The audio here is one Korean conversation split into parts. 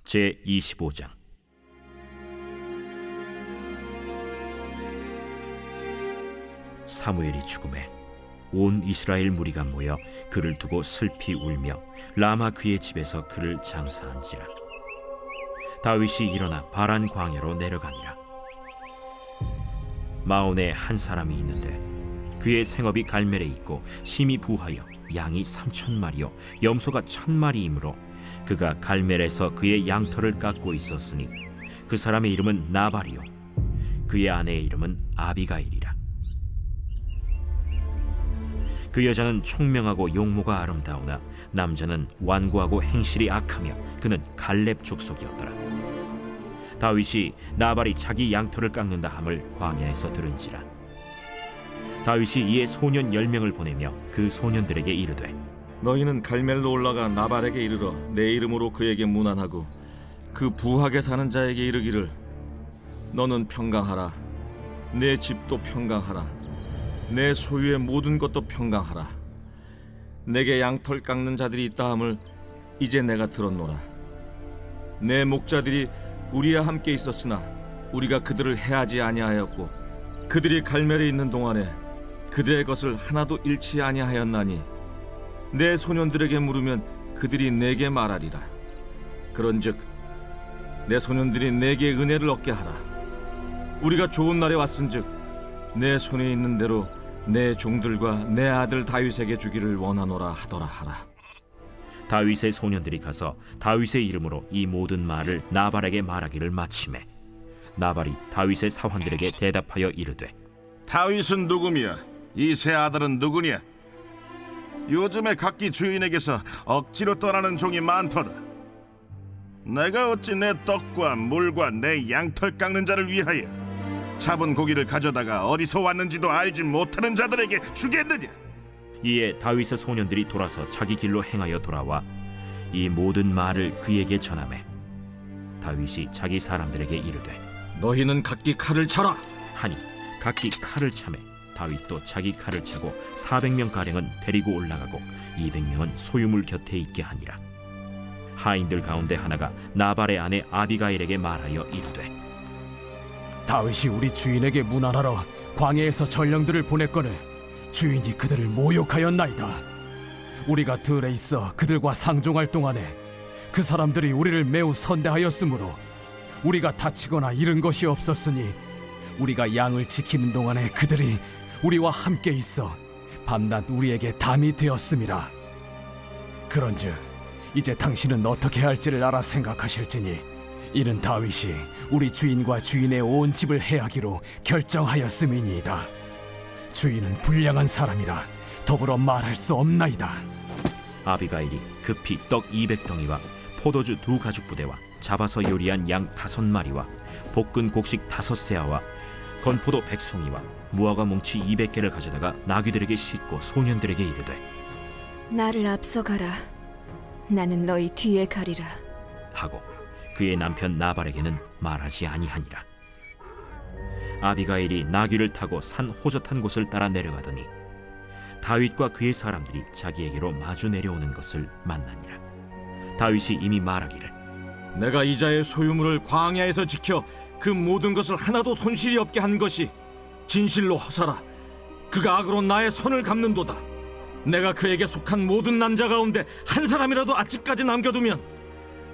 제25장. 사무엘이 죽음에 온 이스라엘 무리가 모여 그를 두고 슬피 울며 라마 그의 집에서 그를 장사한지라. 다윗이 일어나 바란 광야로 내려가니라. 마온에 한 사람이 있는데 그의 생업이 갈멜에 있고 심히 부하여 양이 3,000마리요 염소가 1,000마리이므로 그가 갈멜에서 그의 양털을 깎고 있었으니 그 사람의 이름은 나발이요 그의 아내의 이름은 아비가일이라. 그 여자는 총명하고 용모가 아름다우나 남자는 완고하고 행실이 악하며 그는 갈렙 족속이었더라. 다윗이 나발이 자기 양털을 깎는다 함을 광야에서 들은지라. 다윗이 이에 소년 10명을 보내며 그 소년들에게 이르되, 너희는 갈멜로 올라가 나발에게 이르러 내 이름으로 그에게 문안하고 그 부하게 사는 자에게 이르기를, 너는 평강하라. 내 집도 평강하라. 내 소유의 모든 것도 평강하라. 내게 양털 깎는 자들이 있다 함을 이제 내가 들었노라. 내 목자들이 우리와 함께 있었으나 우리가 그들을 해하지 아니하였고 그들이 갈멜에 있는 동안에 그들의 것을 하나도 잃지 아니하였나니 내 소년들에게 물으면 그들이 내게 말하리라. 그런즉 내 소년들이 내게 은혜를 얻게 하라. 우리가 좋은 날에 왔은즉 내 손에 있는 대로 내 종들과 내 아들 다윗에게 주기를 원하노라 하더라 하라. 다윗의 소년들이 가서 다윗의 이름으로 이 모든 말을 나발에게 말하기를 마치매 나발이 다윗의 사환들에게 대답하여 이르되, 다윗은 누구며 이 세 아들은 누구냐? 요즘에 각기 주인에게서 억지로 떠나는 종이 많도다. 내가 어찌 내 떡과 물과 내 양털 깎는 자를 위하여 잡은 고기를 가져다가 어디서 왔는지도 알지 못하는 자들에게 주겠느냐? 이에 다윗의 소년들이 돌아서 자기 길로 행하여 돌아와 이 모든 말을 그에게 전하매 다윗이 자기 사람들에게 이르되, 너희는 각기 칼을 차라 하니 각기 칼을 차매 다윗도 자기 칼을 차고 400명 가량은 데리고 올라가고 200명은 소유물 곁에 있게 하니라. 하인들 가운데 하나가 나발의 아내 아비가일에게 말하여 이르되, 다윗이 우리 주인에게 문안하러 광야에서 전령들을 보냈거늘 주인이 그들을 모욕하였나이다. 우리가 들에 있어 그들과 상종할 동안에 그 사람들이 우리를 매우 선대하였으므로 우리가 다치거나 잃은 것이 없었으니 우리가 양을 지키는 동안에 그들이 우리와 함께 있어 밤낮 우리에게 담이 되었음이라. 그런즉 이제 당신은 어떻게 할지를 알아 생각하실지니 이는 다윗이 우리 주인과 주인의 온 집을 해하기로 결정하였음이니이다. 주인은 불량한 사람이라 더불어 말할 수 없나이다. 아비가일이 급히 떡 200덩이와 포도주 2가죽부대와 잡아서 요리한 양 5마리와 볶은 곡식 5세아와 건포도 100송이와 무화과 뭉치 200개를 가져다가 나귀들에게 싣고 소년들에게 이르되, 나를 앞서가라. 나는 너희 뒤에 가리라. 하고 그의 남편 나발에게는 말하지 아니하니라. 아비가일이 나귀를 타고 산 호젓한 곳을 따라 내려가더니 다윗과 그의 사람들이 자기에게로 마주 내려오는 것을 만나니라. 다윗이 이미 말하기를, 내가 이자의 소유물을 광야에서 지켜 그 모든 것을 하나도 손실이 없게 한 것이 진실로 허사라. 그가 악으로 나의 손을 갚는도다. 내가 그에게 속한 모든 남자 가운데 한 사람이라도 아직까지 남겨두면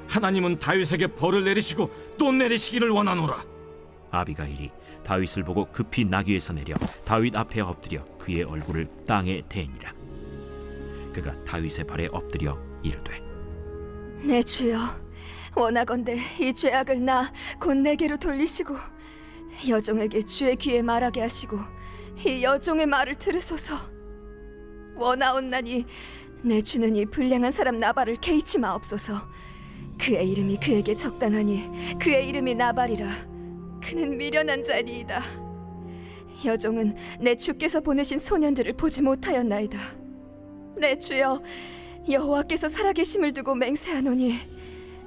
하나님은 다윗에게 벌을 내리시고 또 내리시기를 원하노라. 아비가일이 다윗을 보고 급히 나귀에서 내려 다윗 앞에 엎드려 그의 얼굴을 땅에 대니라. 그가 다윗의 발에 엎드려 이르되, 내 주여, 원하건대 이 죄악을 나 곧 내게로 돌리시고 여종에게 주의 귀에 말하게 하시고 이 여종의 말을 들으소서. 원하옵나니 내 주는 이 불량한 사람 나발을 개의치 마옵소서. 그의 이름이 그에게 적당하니 그의 이름이 나발이라. 그는 미련한 자니이다. 여종은 내 주께서 보내신 소년들을 보지 못하였나이다. 내 주여, 여호와께서 살아계심을 두고 맹세하노니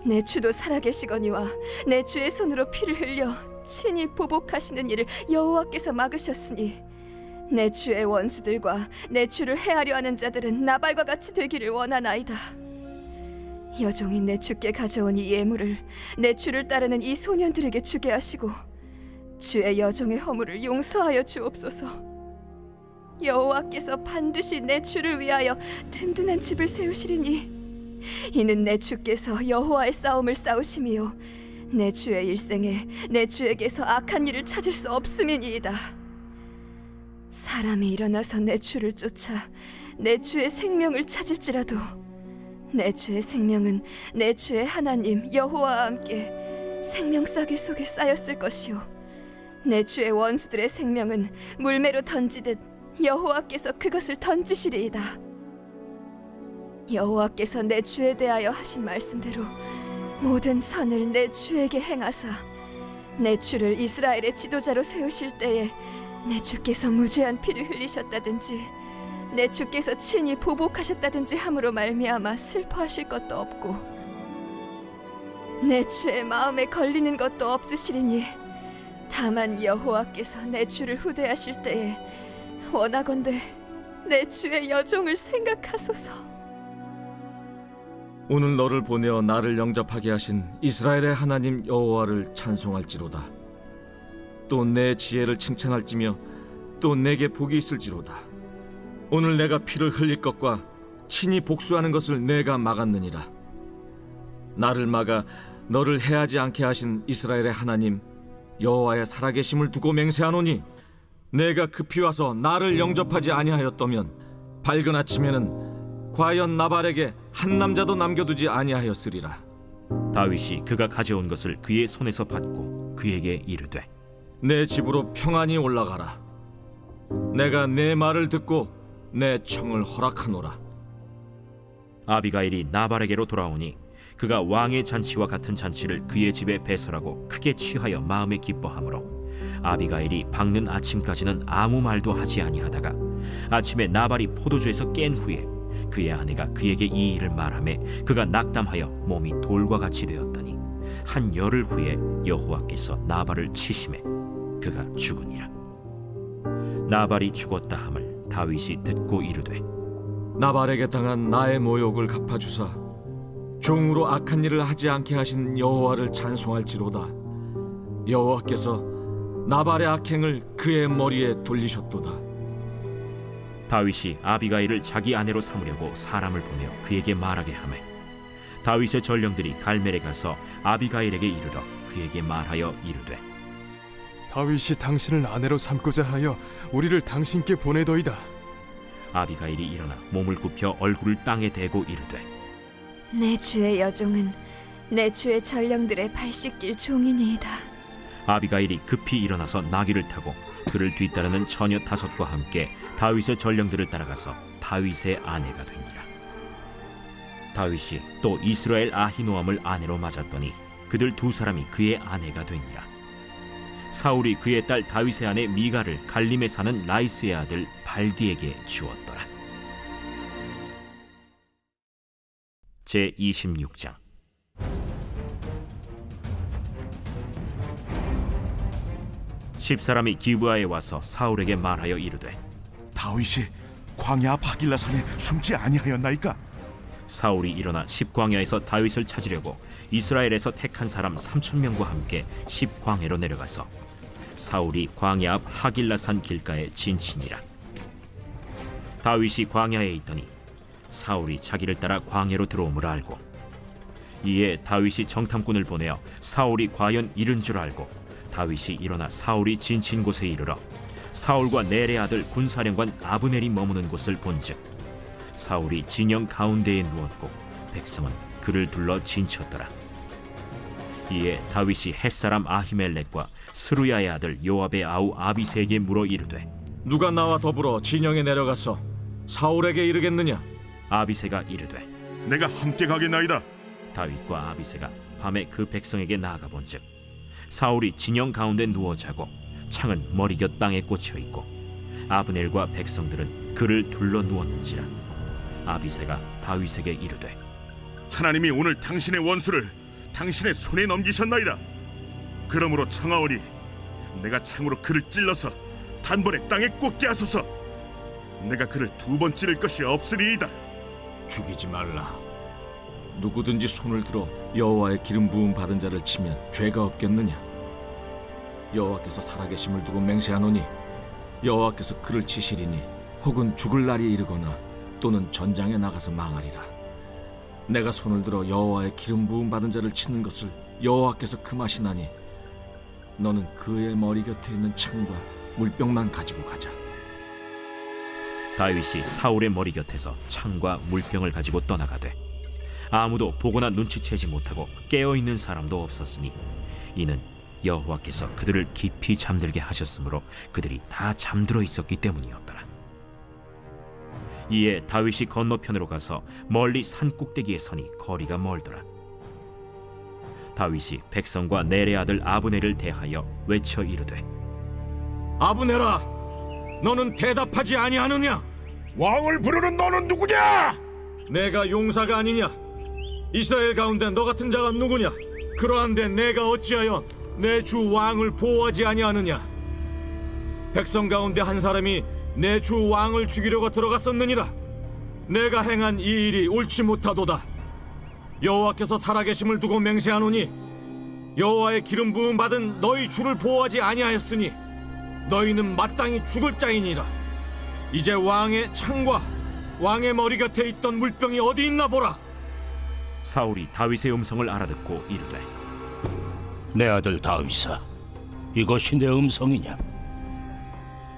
내 주도 살아계시거니와 내 주의 손으로 피를 흘려 친히 보복하시는 일을 여호와께서 막으셨으니 내 주의 원수들과 내 주를 해하려 하는 자들은 나발과 같이 되기를 원하나이다. 여종이 내 주께 가져온 이 예물을 내 주를 따르는 이 소년들에게 주게 하시고 주의 여종의 허물을 용서하여 주옵소서. 여호와께서 반드시 내 주를 위하여 든든한 집을 세우시리니 이는 내 주께서 여호와의 싸움을 싸우심이요 내 주의 일생에 내 주에게서 악한 일을 찾을 수 없음이니이다. 사람이 일어나서 내 주를 쫓아 내 주의 생명을 찾을지라도 내 주의 생명은 내 주의 하나님 여호와와 함께 생명싸개 속에 쌓였을 것이요 내 주의 원수들의 생명은 물매로 던지듯 여호와께서 그것을 던지시리이다. 여호와께서 내 주에 대하여 하신 말씀대로 모든 선을 내 주에게 행하사 내 주를 이스라엘의 지도자로 세우실 때에 내 주께서 무죄한 피를 흘리셨다든지 내 주께서 친히 보복하셨다든지 함으로 말미암아 슬퍼하실 것도 없고 내 주의 마음에 걸리는 것도 없으시리니 다만 여호와께서 내 주를 후대하실 때에 원하건대 내 주의 여종을 생각하소서. 오늘 너를 보내어 나를 영접하게 하신 이스라엘의 하나님 여호와를 찬송할지로다. 또 내 지혜를 칭찬할지며 또 내게 복이 있을지로다. 오늘 내가 피를 흘릴 것과 친히 복수하는 것을 내가 막았느니라. 나를 막아 너를 해하지 않게 하신 이스라엘의 하나님 여호와의 살아계심을 두고 맹세하노니 내가 급히 와서 나를 영접하지 아니하였더면 밝은 아침에는 과연 나발에게 한 남자도 남겨두지 아니하였으리라. 다윗이 그가 가져온 것을 그의 손에서 받고 그에게 이르되 내 집으로 평안히 올라가라. 내가 내 말을 듣고 내 청을 허락하노라. 아비가일이 나발에게로 돌아오니 그가 왕의 잔치와 같은 잔치를 그의 집에 배설하고 크게 취하여 마음에 기뻐하므로 아비가일이 밝는 아침까지는 아무 말도 하지 아니하다가 아침에 나발이 포도주에서 깬 후에 그의 아내가 그에게 이 일을 말하매 그가 낙담하여 몸이 돌과 같이 되었더니 한 열흘 후에 여호와께서 나발을 치심해 그가 죽으니라. 나발이 죽었다 함을 다윗이 듣고 이르되 나발에게 당한 나의 모욕을 갚아주사 종으로 악한 일을 하지 않게 하신 여호와를 찬송할지로다. 여호와께서 나발의 악행을 그의 머리에 돌리셨도다. 다윗이 아비가일을 자기 아내로 삼으려고 사람을 보내어 그에게 말하게 하매 다윗의 전령들이 갈멜에 가서 아비가일에게 이르러 그에게 말하여 이르되 다윗이 당신을 아내로 삼고자 하여 우리를 당신께 보내더이다. 아비가일이 일어나 몸을 굽혀 얼굴을 땅에 대고 이르되 내 주의 여종은 내 주의 전령들의 발 씻길 종이니이다. 아비가일이 급히 일어나서 나귀를 타고 그를 뒤따르는 처녀 5과 함께 다윗의 전령들을 따라가서 다윗의 아내가 되니라. 다윗이 또 이스라엘 아히노암을 아내로 맞았더니 그들 2사람이 그의 아내가 되니라. 사울이 그의 딸 다윗의 아내 미가를 갈림에 사는 라이스의 아들 발디에게 주었더라. 제 26장. 십사람이 기브아에 와서 사울에게 말하여 이르되 다윗이 광야 앞 하길라산에 숨지 아니하였나이까? 사울이 일어나 십광야에서 다윗을 찾으려고 이스라엘에서 택한 사람 3,000명과 함께 십광야로 내려가서 사울이 광야 앞 하길라산 길가에 진친이라. 다윗이 광야에 있더니 사울이 자기를 따라 광야로 들어옴을 알고 이에 다윗이 정탐꾼을 보내어 사울이 과연 이른 줄 알고 다윗이 일어나 사울이 진친 곳에 이르러 사울과 넬의 아들 군사령관 아브넬이 머무는 곳을 본즉 사울이 진영 가운데에 누웠고 백성은 그를 둘러 진쳤더라. 이에 다윗이 햇사람 아히멜렉과 스루야의 아들 요압의 아우 아비새에게 물어 이르되 누가 나와 더불어 진영에 내려가서 사울에게 이르겠느냐? 아비새가 이르되 내가 함께 가겠나이다. 다윗과 아비새가 밤에 그 백성에게 나아가 본즉 사울이 진영 가운데 누워 자고 창은 머리곁 땅에 꽂혀 있고 아브넬과 백성들은 그를 둘러 누웠는지라. 아비새가 다윗에게 이르되 하나님이 오늘 당신의 원수를 당신의 손에 넘기셨나이다. 그러므로 청하오니 내가 창으로 그를 찔러서 단번에 땅에 꽂게 하소서. 내가 그를 2번 찌를 것이 없으리이다. 죽이지 말라. 누구든지 손을 들어 여호와의 기름 부음 받은 자를 치면 죄가 없겠느냐? 여호와께서 살아계심을 두고 맹세하노니 여호와께서 그를 치시리니 혹은 죽을 날이 이르거나 또는 전장에 나가서 망하리라. 내가 손을 들어 여호와의 기름 부음 받은 자를 치는 것을 여호와께서 금하시나니 너는 그의 머리 곁에 있는 창과 물병만 가지고 가자. 다윗이 사울의 머리 곁에서 창과 물병을 가지고 떠나가되 아무도 보거나 눈치채지 못하고 깨어있는 사람도 없었으니 이는 여호와께서 그들을 깊이 잠들게 하셨으므로 그들이 다 잠들어 있었기 때문이었더라. 이에 다윗이 건너편으로 가서 멀리 산 꼭대기에 서니 거리가 멀더라. 다윗이 백성과 넬의 아들 아브넬을 대하여 외쳐 이르되 아브넬아, 너는 대답하지 아니하느냐? 왕을 부르는 너는 누구냐? 내가 용사가 아니냐? 이스라엘 가운데 너 같은 자가 누구냐? 그러한데 내가 어찌하여 내 주 왕을 보호하지 아니하느냐? 백성 가운데 한 사람이 내 주 왕을 죽이려고 들어갔었느니라. 내가 행한 이 일이 옳지 못하도다. 여호와께서 살아계심을 두고 맹세하노니 여호와의 기름 부음 받은 너희 주를 보호하지 아니하였으니 너희는 마땅히 죽을 자이니라. 이제 왕의 창과 왕의 머리 곁에 있던 물병이 어디 있나 보라. 사울이 다윗의 음성을 알아듣고 이르되 내 아들 다윗아, 이것이 내 음성이냐?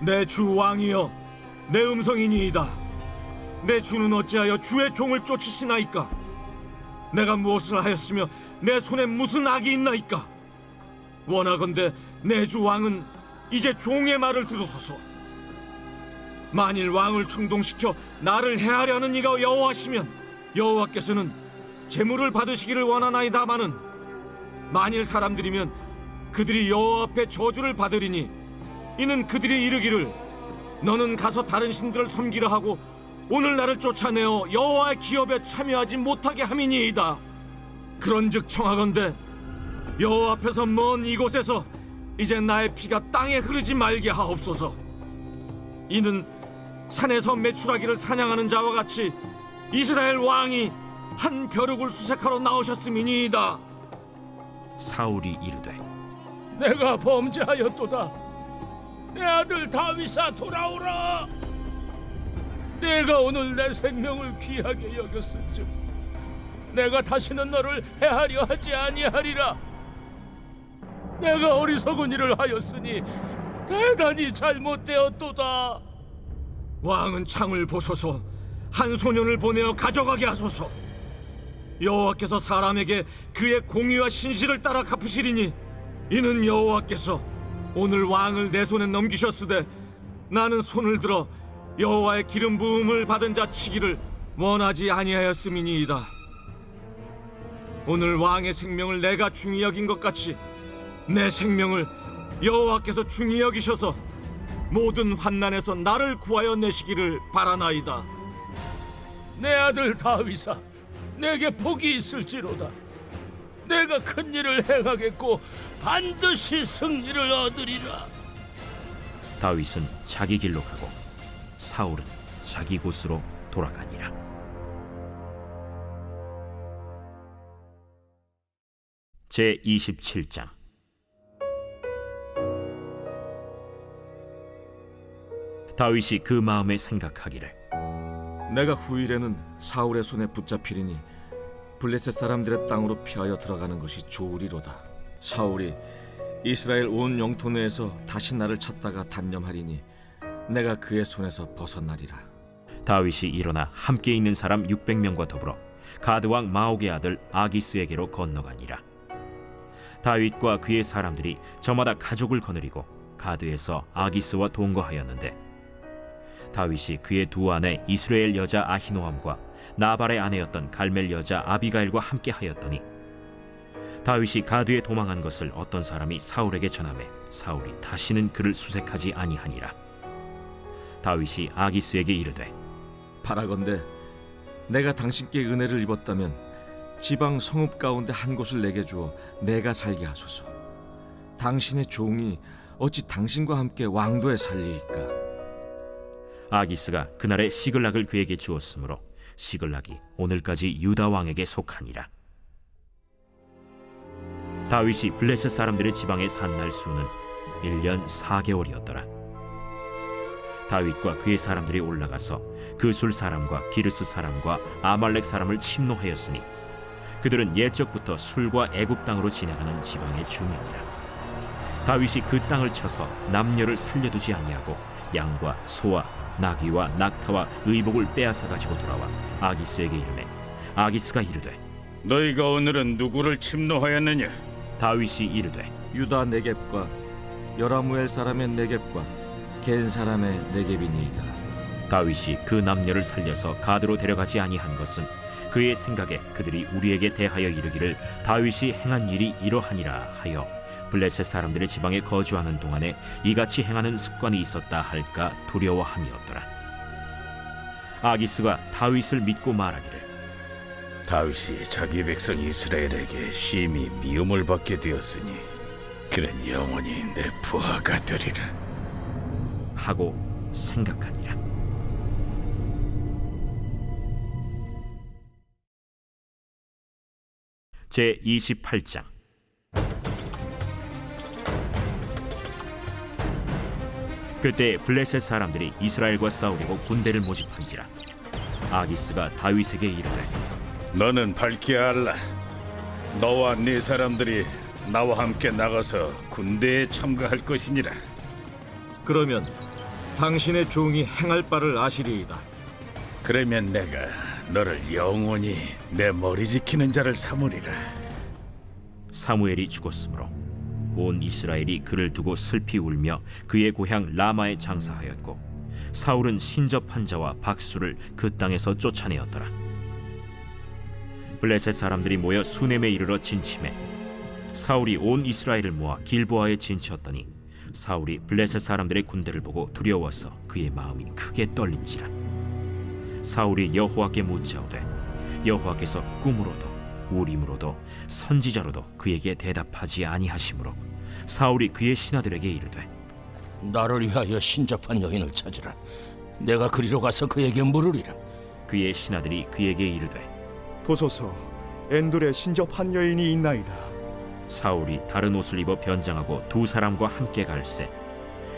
내 주 왕이여, 내 음성이니이다. 내 주는 어찌하여 주의 종을 쫓으시나이까? 내가 무엇을 하였으며 내 손에 무슨 악이 있나이까? 원하건대 내 주 왕은 이제 종의 말을 들으소서. 만일 왕을 충동시켜 나를 해하려는 이가 여호와시면 여호와께서는 제물을 받으시기를 원하나이다마는 만일 사람들이면 그들이 여호와 앞에 저주를 받으리니 이는 그들이 이르기를 너는 가서 다른 신들을 섬기려 하고 오늘 나를 쫓아내어 여호와의 기업에 참여하지 못하게 함이니이다. 그런즉 청하건대 여호와 앞에서 먼 이곳에서 이제 나의 피가 땅에 흐르지 말게 하옵소서. 이는 산에서 메추라기를 사냥하는 자와 같이 이스라엘 왕이 한 벼룩을 수색하러 나오셨음이니이다. 사울이 이르되 내가 범죄하였도다. 내 아들 다윗아, 돌아오라. 내가 오늘 내 생명을 귀하게 여겼은즉 내가 다시는 너를 해하려 하지 아니하리라. 내가 어리석은 일을 하였으니 대단히 잘못되었도다. 왕은 창을 보소서. 한 소년을 보내어 가져가게 하소서. 여호와께서 사람에게 그의 공의와 신실을 따라 갚으시리니 이는 여호와께서 오늘 왕을 내 손에 넘기셨으되 나는 손을 들어 여호와의 기름 부음을 받은 자 치기를 원하지 아니하였음이니이다. 오늘 왕의 생명을 내가 중히 여긴 것 같이 내 생명을 여호와께서 중히 여기셔서 모든 환난에서 나를 구하여 내시기를 바라나이다. 내 아들 다윗아, 내게 복이 있을지로다. 내가 큰 일을 행하겠고 반드시 승리를 얻으리라. 다윗은 자기 길로 가고 사울은 자기 곳으로 돌아가니라. 제 27장. 다윗이 그 마음에 생각하기를 내가 후일에는 사울의 손에 붙잡히리니 블레셋 사람들의 땅으로 피하여 들어가는 것이 좋으리로다. 사울이 이스라엘 온 영토 내에서 다시 나를 찾다가 단념하리니 내가 그의 손에서 벗어나리라. 다윗이 일어나 함께 있는 사람 600명과 더불어 가드 왕 마옥의 아들 아기스에게로 건너가니라. 다윗과 그의 사람들이 저마다 가족을 거느리고 가드에서 아기스와 동거하였는데 다윗이 그의 두 아내 이스라엘 여자 아히노함과 나발의 아내였던 갈멜 여자 아비가일과 함께 하였더니 다윗이 가드에 도망한 것을 어떤 사람이 사울에게 전하매 사울이 다시는 그를 수색하지 아니하니라. 다윗이 아기스에게 이르되 바라건대 내가 당신께 은혜를 입었다면 지방 성읍 가운데 한 곳을 내게 주어 내가 살게 하소서. 당신의 종이 어찌 당신과 함께 왕도에 살리이까? 아기스가 그날의 시글락을 그에게 주었으므로 시글락이 오늘까지 유다 왕에게 속하니라. 다윗이 블레셋 사람들의 지방에 산 날 수는 1년 4개월이었더라. 다윗과 그의 사람들이 올라가서 그술 사람과 기르스 사람과 아말렉 사람을 침노하였으니 그들은 옛적부터 술과 애굽 땅으로 지나가는 지방의 주민이라. 다윗이 그 땅을 쳐서 남녀를 살려두지 아니하고 양과 소와 나귀와 낙타와 의복을 빼앗아 가지고 돌아와 아기스에게 이르매 아기스가 이르되 너희가 오늘은 누구를 침노하였느냐? 다윗이 이르되 유다 네겝과 여라무엘 사람의 네겝과 겐 사람의 네겝이니이다. 다윗이 그 남녀를 살려서 가드로 데려가지 아니한 것은 그의 생각에 그들이 우리에게 대하여 이르기를 다윗이 행한 일이 이러하니라 하여 블레셋 사람들의 지방에 거주하는 동안에 이같이 행하는 습관이 있었다 할까 두려워함이었더라. 아기스가 다윗을 믿고 말하기를 다윗이 자기 백성 이스라엘에게 심히 미움을 받게 되었으니 그는 영원히 내 부하가 되리라 하고 생각하니라. 제 28장. 그때 블레셋 사람들이 이스라엘과 싸우려고 군대를 모집한지라. 아기스가 다윗에게 이르되 너는 밝히 알라. 너와 네 사람들이 나와 함께 나가서 군대에 참가할 것이니라. 그러면 당신의 종이 행할 바를 아시리이다. 그러면 내가 너를 영원히 내 머리 지키는 자를 삼으리라. 사무엘이 죽었으므로 온 이스라엘이 그를 두고 슬피 울며 그의 고향 라마에 장사하였고 사울은 신접한 자와 박수를 그 땅에서 쫓아내었더라. 블레셋 사람들이 모여 수넴에 이르러 진침해 사울이 온 이스라엘을 모아 길보아에 진치었더니 사울이 블레셋 사람들의 군대를 보고 두려워서 그의 마음이 크게 떨린지라. 사울이 여호와께 묻자오되 여호와께서 꿈으로도 우림으로도 선지자로도 그에게 대답하지 아니하시므로 사울이 그의 신하들에게 이르되 나를 위하여 신접한 여인을 찾으라. 내가 그리로 가서 그에게 물으리라. 그의 신하들이 그에게 이르되 보소서, 엔돌에 신접한 여인이 있나이다. 사울이 다른 옷을 입어 변장하고 두 사람과 함께 갈새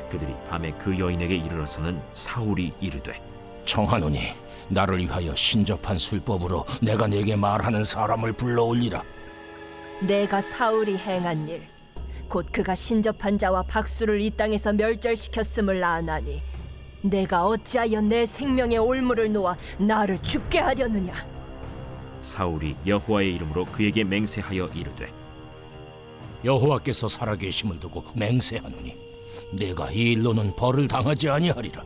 그들이 밤에 그 여인에게 이르러서는 사울이 이르되 청하노니 나를 위하여 신접한 술법으로 내가 네게 말하는 사람을 불러올리라. 내가 사울이 행한 일, 곧 그가 신접한 자와 박수를 이 땅에서 멸절시켰음을 아나니 내가 어찌하여 내 생명의 올무를 놓아 나를 죽게 하려느냐. 사울이 여호와의 이름으로 그에게 맹세하여 이르되 여호와께서 살아계심을 두고 맹세하노니 내가 이 일로는 벌을 당하지 아니하리라.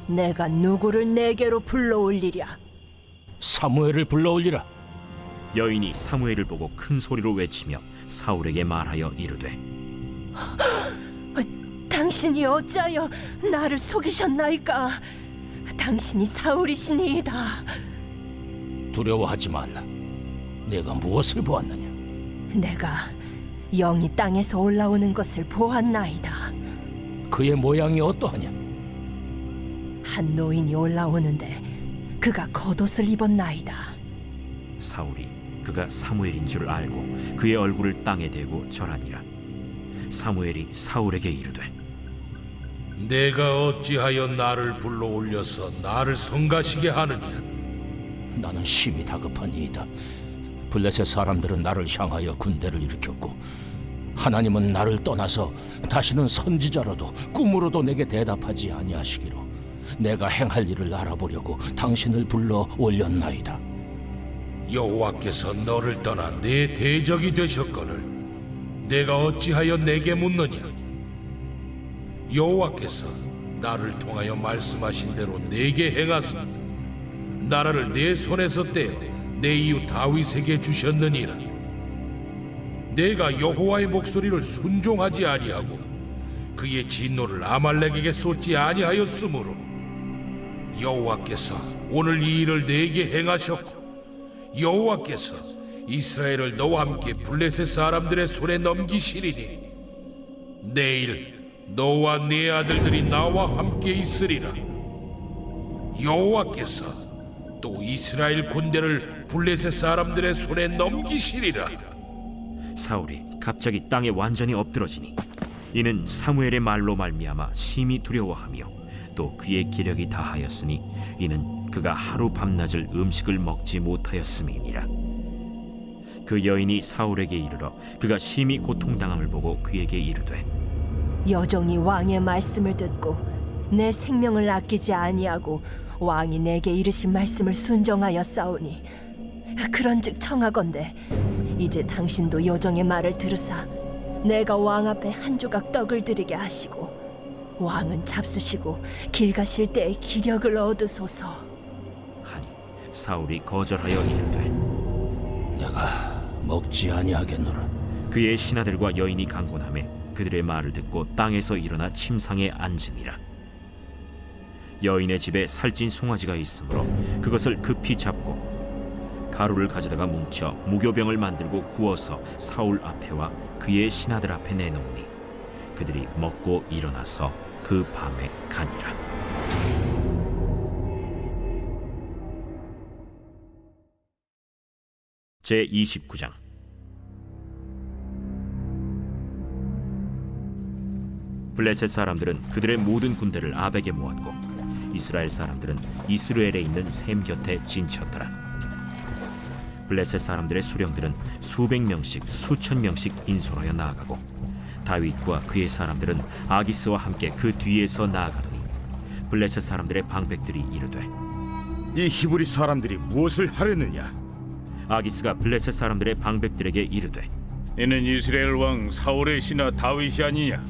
내가 누구를 내게로 불러올리랴. 사무엘을 불러올리라. 여인이 사무엘을 보고 큰 소리로 외치며 사울에게 말하여 이르되 당신이 어찌하여 나를 속이셨나이까. 당신이 사울이시니이다. 두려워하지 말라. 내가 무엇을 보았느냐? 내가 영이 땅에서 올라오는 것을 보았나이다. 그의 모양이 어떠하냐? 한 노인이 올라오는데 그가 겉옷을 입었나이다. 사울이 그가 사무엘인 줄 알고 그의 얼굴을 땅에 대고 절하니라. 사무엘이 사울에게 이르되 내가 어찌하여 나를 불러올려서 나를 성가시게 하느냐? 나는 심히 다급하니이다. 블레셋 사람들은 나를 향하여 군대를 일으켰고 하나님은 나를 떠나서 다시는 선지자로도 꿈으로도 내게 대답하지 아니하시기로 내가 행할 일을 알아보려고 당신을 불러 올렸나이다. 여호와께서 너를 떠나 내 대적이 되셨거늘 내가 어찌하여 내게 묻느냐? 여호와께서 나를 통하여 말씀하신 대로 내게 행하사 나라를 내 손에서 떼어 내 이웃 다윗에게 주셨느니라. 내가 여호와의 목소리를 순종하지 아니하고 그의 진노를 아말렉에게 쏟지 아니하였으므로 여호와께서 오늘 이 일을 내게 행하셨고 여호와께서 이스라엘을 너와 함께 블레셋 사람들의 손에 넘기시리니 내일 너와 네 아들들이 나와 함께 있으리라. 여호와께서 또 이스라엘 군대를 블레셋 사람들의 손에 넘기시리라. 사울이 갑자기 땅에 완전히 엎드러지니 이는 사무엘의 말로 말미암아 심히 두려워하며 또 그의 기력이 다하였으니 이는 그가 하루 밤낮을 음식을 먹지 못하였음이니라. 그 여인이 사울에게 이르러 그가 심히 고통당함을 보고 그에게 이르되 여종이 왕의 말씀을 듣고 내 생명을 아끼지 아니하고 왕이 내게 이르신 말씀을 순종하여 싸우니 그런즉 청하건대 이제 당신도 여종의 말을 들으사 내가 왕 앞에 한 조각 떡을 드리게 하시고 왕은 잡수시고 길 가실 때에 기력을 얻으소서 하니 사울이 거절하여 이르되 내가 먹지 아니하겠노라. 그의 신하들과 여인이 강권하매 그들의 말을 듣고 땅에서 일어나 침상에 앉으니라. 여인의 집에 살찐 송아지가 있으므로 그것을 급히 잡고 가루를 가져다가 뭉쳐 무교병을 만들고 구워서 사울 앞에와 그의 신하들 앞에 내놓으니 그들이 먹고 일어나서 그 밤에 가니라. 제29장. 블레셋 사람들은 그들의 모든 군대를 아벡에 모았고 이스라엘 사람들은 이스라엘에 있는 셈 곁에 진쳤더라. 블레셋 사람들의 수령들은 수백 명씩 수천 명씩 인솔하여 나아가고 다윗과 그의 사람들은 아기스와 함께 그 뒤에서 나아가더니 블레셋 사람들의 방백들이 이르되 이 히브리 사람들이 무엇을 하려느냐? 아기스가 블레셋 사람들의 방백들에게 이르되 이는 이스라엘 왕 사울의 신하 다윗이 아니냐?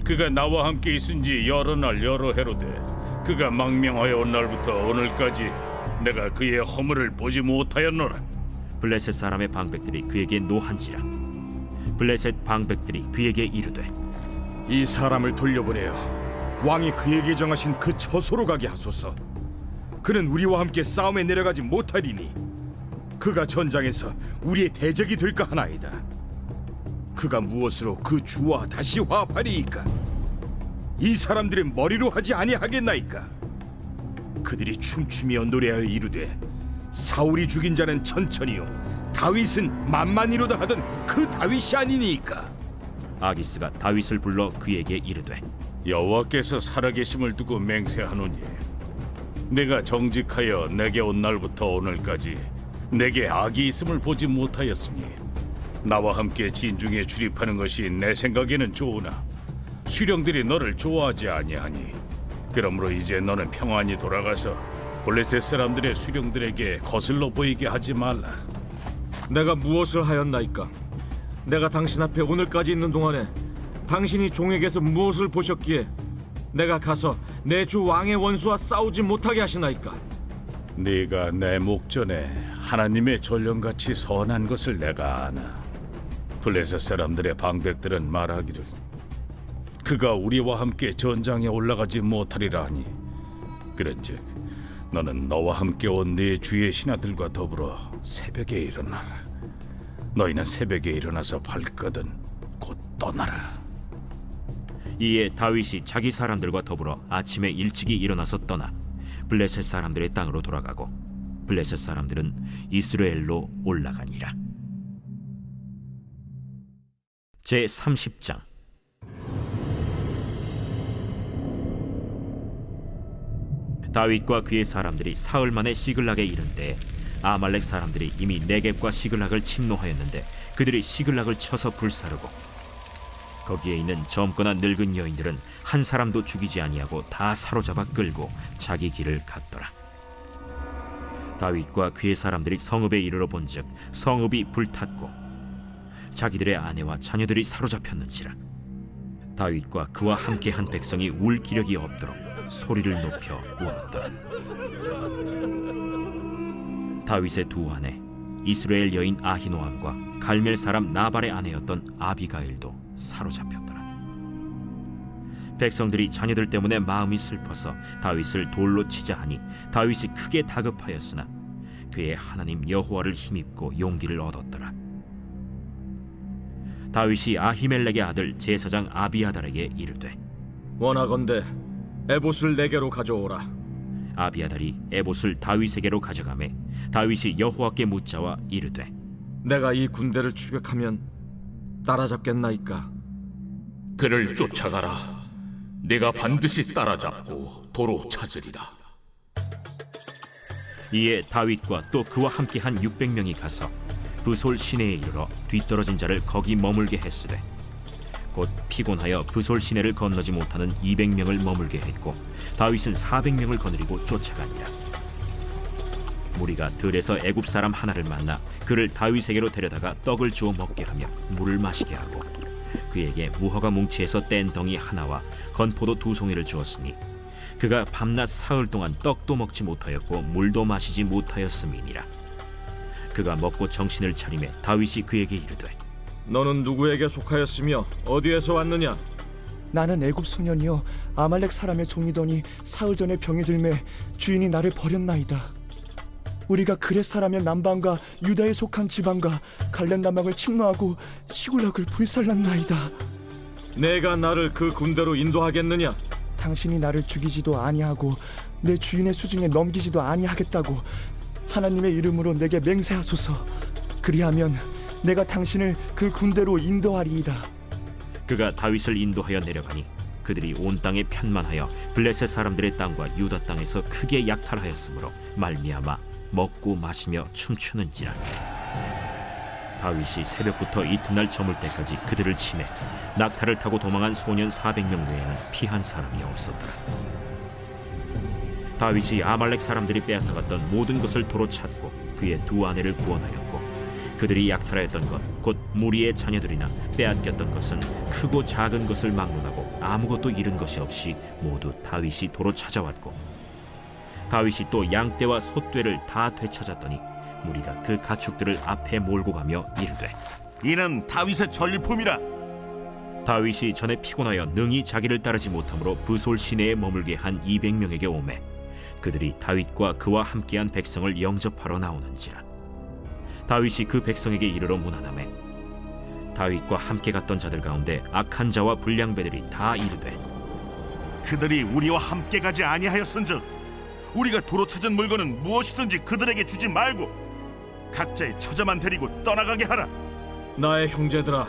그가 나와 함께 있은 지 여러 날 여러 해로 돼 그가 망명하여 온 날부터 오늘까지 내가 그의 허물을 보지 못하였노라. 블레셋 사람의 방백들이 그에게 노한지라. 블레셋 방백들이 그에게 이르되 이 사람을 돌려보내어 왕이 그에게 정하신 그 처소로 가게 하소서. 그는 우리와 함께 싸움에 내려가지 못하리니 그가 전장에서 우리의 대적이 될까 하나이다. 그가 무엇으로 그 주와 다시 화합하리이까? 이 사람들의 머리로 하지 아니하겠나이까? 그들이 춤추며 노래하여 이르되 사울이 죽인 자는 천천히요 다윗은 만만히로다 하던 그 다윗이 아니니까. 아기스가 다윗을 불러 그에게 이르되 여호와께서 살아계심을 두고 맹세하노니 내가 정직하여 내게 온 날부터 오늘까지 내게 악이 있음을 보지 못하였으니 나와 함께 진중에 출입하는 것이 내 생각에는 좋으나 수령들이 너를 좋아하지 아니하니 그러므로 이제 너는 평안히 돌아가서 블레셋 사람들의 수령들에게 거슬러 보이게 하지 말라. 내가 무엇을 하였나이까? 내가 당신 앞에 오늘까지 있는 동안에 당신이 종에게서 무엇을 보셨기에 내가 가서 내 주 왕의 원수와 싸우지 못하게 하시나이까? 네가 내 목전에 하나님의 전령같이 선한 것을 내가 아나. 블레셋 사람들의 방백들은 말하기를 그가 우리와 함께 전장에 올라가지 못하리라 하니 그런즉 너는 너와 함께 온 네 주의 신하들과 더불어 새벽에 일어나라. 너희는 새벽에 일어나서 발거든 곧 떠나라. 이에 다윗이 자기 사람들과 더불어 아침에 일찍이 일어나서 떠나 블레셋 사람들의 땅으로 돌아가고 블레셋 사람들은 이스라엘로 올라가니라. 제30장. 다윗과 그의 사람들이 사흘 만에 시글락에 이른 때에 아말렉 사람들이 이미 네겝과 시글락을 침노하였는데 그들이 시글락을 쳐서 불사르고 거기에 있는 젊거나 늙은 여인들은 한 사람도 죽이지 아니하고 다 사로잡아 끌고 자기 길을 갔더라. 다윗과 그의 사람들이 성읍에 이르러 본즉 성읍이 불탔고 자기들의 아내와 자녀들이 사로잡혔는지라. 다윗과 그와 함께한 백성이 울 기력이 없도록 소리를 높여 울었더라. 다윗의 두 아내 이스라엘 여인 아히노암과 갈멜 사람 나발의 아내였던 아비가일도 사로잡혔더라. 백성들이 자녀들 때문에 마음이 슬퍼서 다윗을 돌로 치자 하니 다윗이 크게 다급하였으나 그의 하나님 여호와를 힘입고 용기를 얻었더라. 다윗이 아히멜렉의 아들 제사장 아비아달에게 이르되 원하건대 에봇을 내게로 가져오라. 아비아달이 에봇을 다윗에게로 가져가매 다윗이 여호와께 묻자와 이르되 내가 이 군대를 추격하면 따라잡겠나이까? 그를 쫓아가라. 내가 반드시 따라잡고 도로 찾으리라. 이에 다윗과 또 그와 함께한 600명이 가서 브솔 시내에 이르러 뒤떨어진 자를 거기 머물게 했으되 곧 피곤하여 브솔 시내를 건너지 못하는 200명을 머물게 했고 다윗은 400명을 거느리고 쫓아가니라. 무리가 들에서 애굽 사람 하나를 만나 그를 다윗에게로 데려다가 떡을 주어 먹게 하며 물을 마시게 하고 그에게 무화과 뭉치에서 뗀 덩이 하나와 건포도 2송이를 주었으니 그가 밤낮 사흘 동안 떡도 먹지 못하였고 물도 마시지 못하였음이니라. 그가 먹고 정신을 차리매 다윗이 그에게 이르되 너는 누구에게 속하였으며 어디에서 왔느냐? 나는 애굽 소년이여 아말렉 사람의 종이더니 사흘 전에 병이 들매 주인이 나를 버렸나이다. 우리가 그렛 사람의 남방과 유다에 속한 지방과 갈렙 남방을 침노하고 시굴락을 불살랐나이다. 내가 나를 그 군대로 인도하겠느냐? 당신이 나를 죽이지도 아니하고 내 주인의 수중에 넘기지도 아니하겠다고 하나님의 이름으로 내게 맹세하소서. 그리하면 내가 당신을 그 군대로 인도하리이다. 그가 다윗을 인도하여 내려가니 그들이 온 땅에 편만하여 블레셋 사람들의 땅과 유다 땅에서 크게 약탈하였으므로 말미암아 먹고 마시며 춤추는지라. 다윗이 새벽부터 이튿날 저물 때까지 그들을 치매 낙타를 타고 도망한 소년 400명 외에는 피한 사람이 없었더라. 다윗이 아말렉 사람들이 빼앗아갔던 모든 것을 도로 찾고 그의 두 아내를 구원하였고 그들이 약탈하였던 것 곧 무리의 자녀들이나 빼앗겼던 것은 크고 작은 것을 막론하고 아무것도 잃은 것이 없이 모두 다윗이 도로 찾아왔고 다윗이 또 양떼와 소떼를 다 되찾았더니 무리가 그 가축들을 앞에 몰고 가며 이르되 이는 다윗의 전리품이라. 다윗이 전에 피곤하여 능히 자기를 따르지 못하므로 브솔 시내에 머물게 한 200명에게 오매 그들이 다윗과 그와 함께한 백성을 영접하러 나오는지라. 다윗이 그 백성에게 이르러 문안하매 다윗과 함께 갔던 자들 가운데 악한 자와 불량배들이 다 이르되 그들이 우리와 함께 가지 아니하였은즉 우리가 도로 찾은 물건은 무엇이든지 그들에게 주지 말고 각자의 처자만 데리고 떠나가게 하라. 나의 형제들아,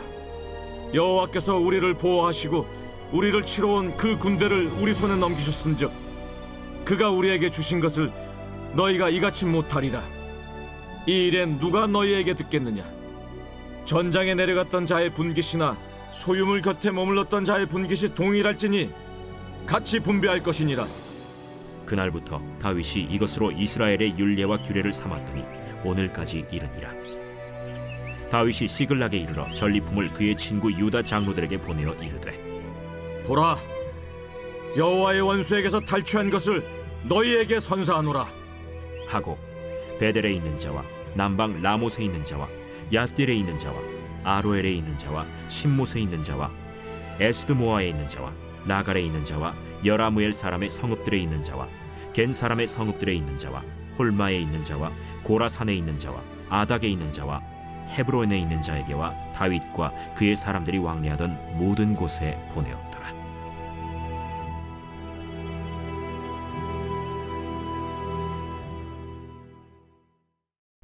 여호와께서 우리를 보호하시고 우리를 치러 온 그 군대를 우리 손에 넘기셨은즉 그가 우리에게 주신 것을 너희가 이같이 못하리라. 이 일엔 누가 너희에게 듣겠느냐? 전장에 내려갔던 자의 분깃이나 소유물 곁에 머물렀던 자의 분깃이 동일할지니 같이 분배할 것이니라. 그날부터 다윗이 이것으로 이스라엘의 율례와 규례를 삼았더니 오늘까지 이르니라. 다윗이 시글락에 이르러 전리품을 그의 친구 유다 장로들에게 보내어 이르되 보라, 여호와의 원수에게서 탈취한 것을 너희에게 선사하노라 하고 베델에 있는 자와 남방 라못에 있는 자와 얏딜에 있는 자와 아로엘에 있는 자와 신못에 있는 자와 에스드모아에 있는 자와 라갈에 있는 자와 여라무엘 사람의 성읍들에 있는 자와 겐 사람의 성읍들에 있는 자와 홀마에 있는 자와 고라산에 있는 자와 아닥에 있는 자와 헤브론에 있는 자에게와 다윗과 그의 사람들이 왕래하던 모든 곳에 보내었더라.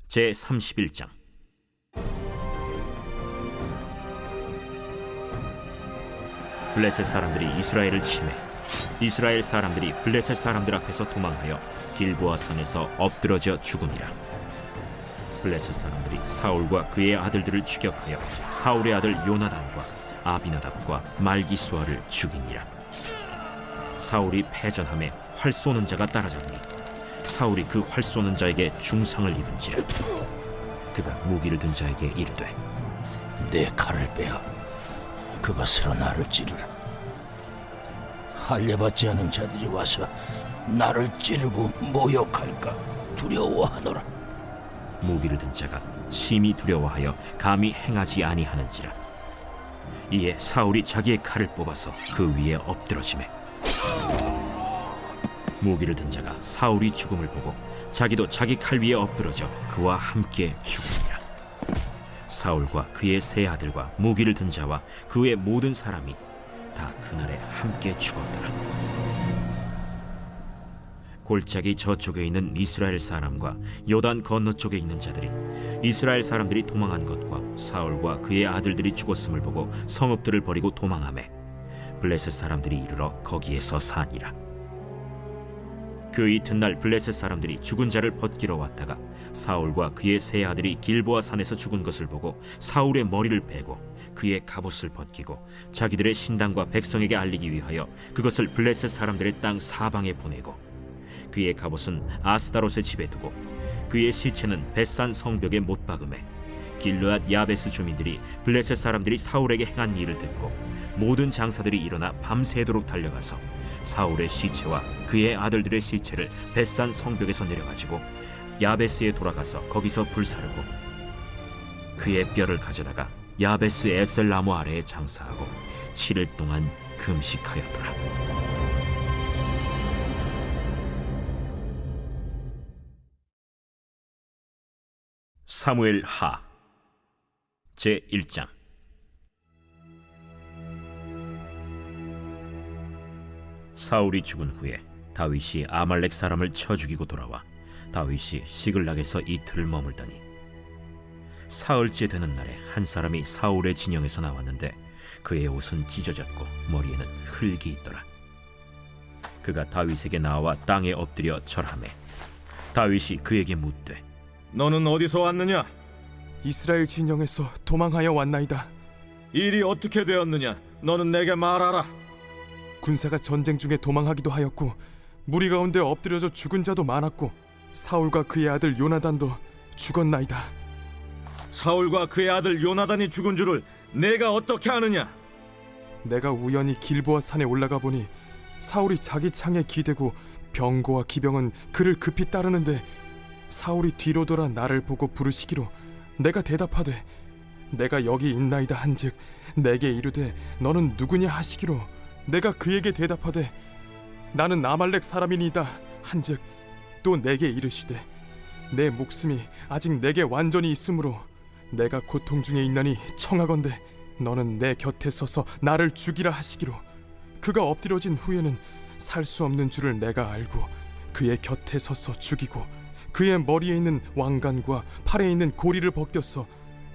제 31장. 블레셋 사람들이 이스라엘을 침해 이스라엘 사람들이 블레셋 사람들 앞에서 도망하여 길보아 산에서 엎드러져 죽으니라. 블레셋 사람들이 사울과 그의 아들들을 추격하여 사울의 아들 요나단과 아비나답과 말기수아를 죽이니라. 사울이 패전함에 활 쏘는 자가 따라잡니 사울이 그 활 쏘는 자에게 중상을 입은지라. 그가 무기를 든 자에게 이르되 내 칼을 빼어 그것으로 나를 찌르라. 할례받지 않은 자들이 와서 나를 찌르고 모욕할까 두려워하노라. 무기를 든 자가 심히 두려워하여 감히 행하지 아니하는지라. 이에 사울이 자기의 칼을 뽑아서 그 위에 엎드러지매 무기를 든 자가 사울이 죽음을 보고 자기도 자기 칼 위에 엎드러져 그와 함께 죽으니라. 사울과 그의 세 아들과 무기를 든 자와 그의 모든 사람이 다 그날에 함께 죽었더라. 골짜기 저쪽에 있는 이스라엘 사람과 요단 건너쪽에 있는 자들이 이스라엘 사람들이 도망한 것과 사울과 그의 아들들이 죽었음을 보고 성읍들을 버리고 도망하매 블레셋 사람들이 이르러 거기에서 사니라. 그 이튿날 블레셋 사람들이 죽은 자를 벗기러 왔다가 사울과 그의 세 아들이 길보아 산에서 죽은 것을 보고 사울의 머리를 베고 그의 갑옷을 벗기고 자기들의 신당과 백성에게 알리기 위하여 그것을 블레셋 사람들의 땅 사방에 보내고 그의 갑옷은 아스다롯의 집에 두고 그의 시체는 벳산 성벽에 못 박음에 길르앗 야베스 주민들이 블레셋 사람들이 사울에게 행한 일을 듣고 모든 장사들이 일어나 밤새도록 달려가서 사울의 시체와 그의 아들들의 시체를 벳산 성벽에서 내려가지고 야베스에 돌아가서 거기서 불사르고 그의 뼈를 가져다가 야베스 에셀 나무 아래에 장사하고 7일 동안 금식하였더라. 사무엘 하 제1장. 사울이 죽은 후에 다윗이 아말렉 사람을 쳐 죽이고 돌아와 다윗이 시글락에서 이틀을 머물더니 사흘째 되는 날에 한 사람이 사울의 진영에서 나왔는데 그의 옷은 찢어졌고 머리에는 흙이 있더라. 그가 다윗에게 나와 땅에 엎드려 절하매 다윗이 그에게 묻되 너는 어디서 왔느냐? 이스라엘 진영에서 도망하여 왔나이다. 일이 어떻게 되었느냐? 너는 내게 말하라. 군사가 전쟁 중에 도망하기도 하였고 무리 가운데 엎드려져 죽은 자도 많았고 사울과 그의 아들 요나단도 죽었나이다. 사울과 그의 아들 요나단이 죽은 줄을 내가 어떻게 아느냐? 내가 우연히 길보아 산에 올라가 보니 사울이 자기 창에 기대고 병거와 기병은 그를 급히 따르는데 사울이 뒤로 돌아 나를 보고 부르시기로 내가 대답하되 내가 여기 있나이다 한즉 내게 이르되 너는 누구냐 하시기로 내가 그에게 대답하되 나는 아말렉 사람이니이다 한즉 또 내게 이르시되 내 목숨이 아직 내게 완전히 있으므로 내가 고통 중에 있나니 청하건대 너는 내 곁에 서서 나를 죽이라 하시기로 그가 엎드려진 후에는 살 수 없는 줄을 내가 알고 그의 곁에 서서 죽이고 그의 머리에 있는 왕관과 팔에 있는 고리를 벗겨서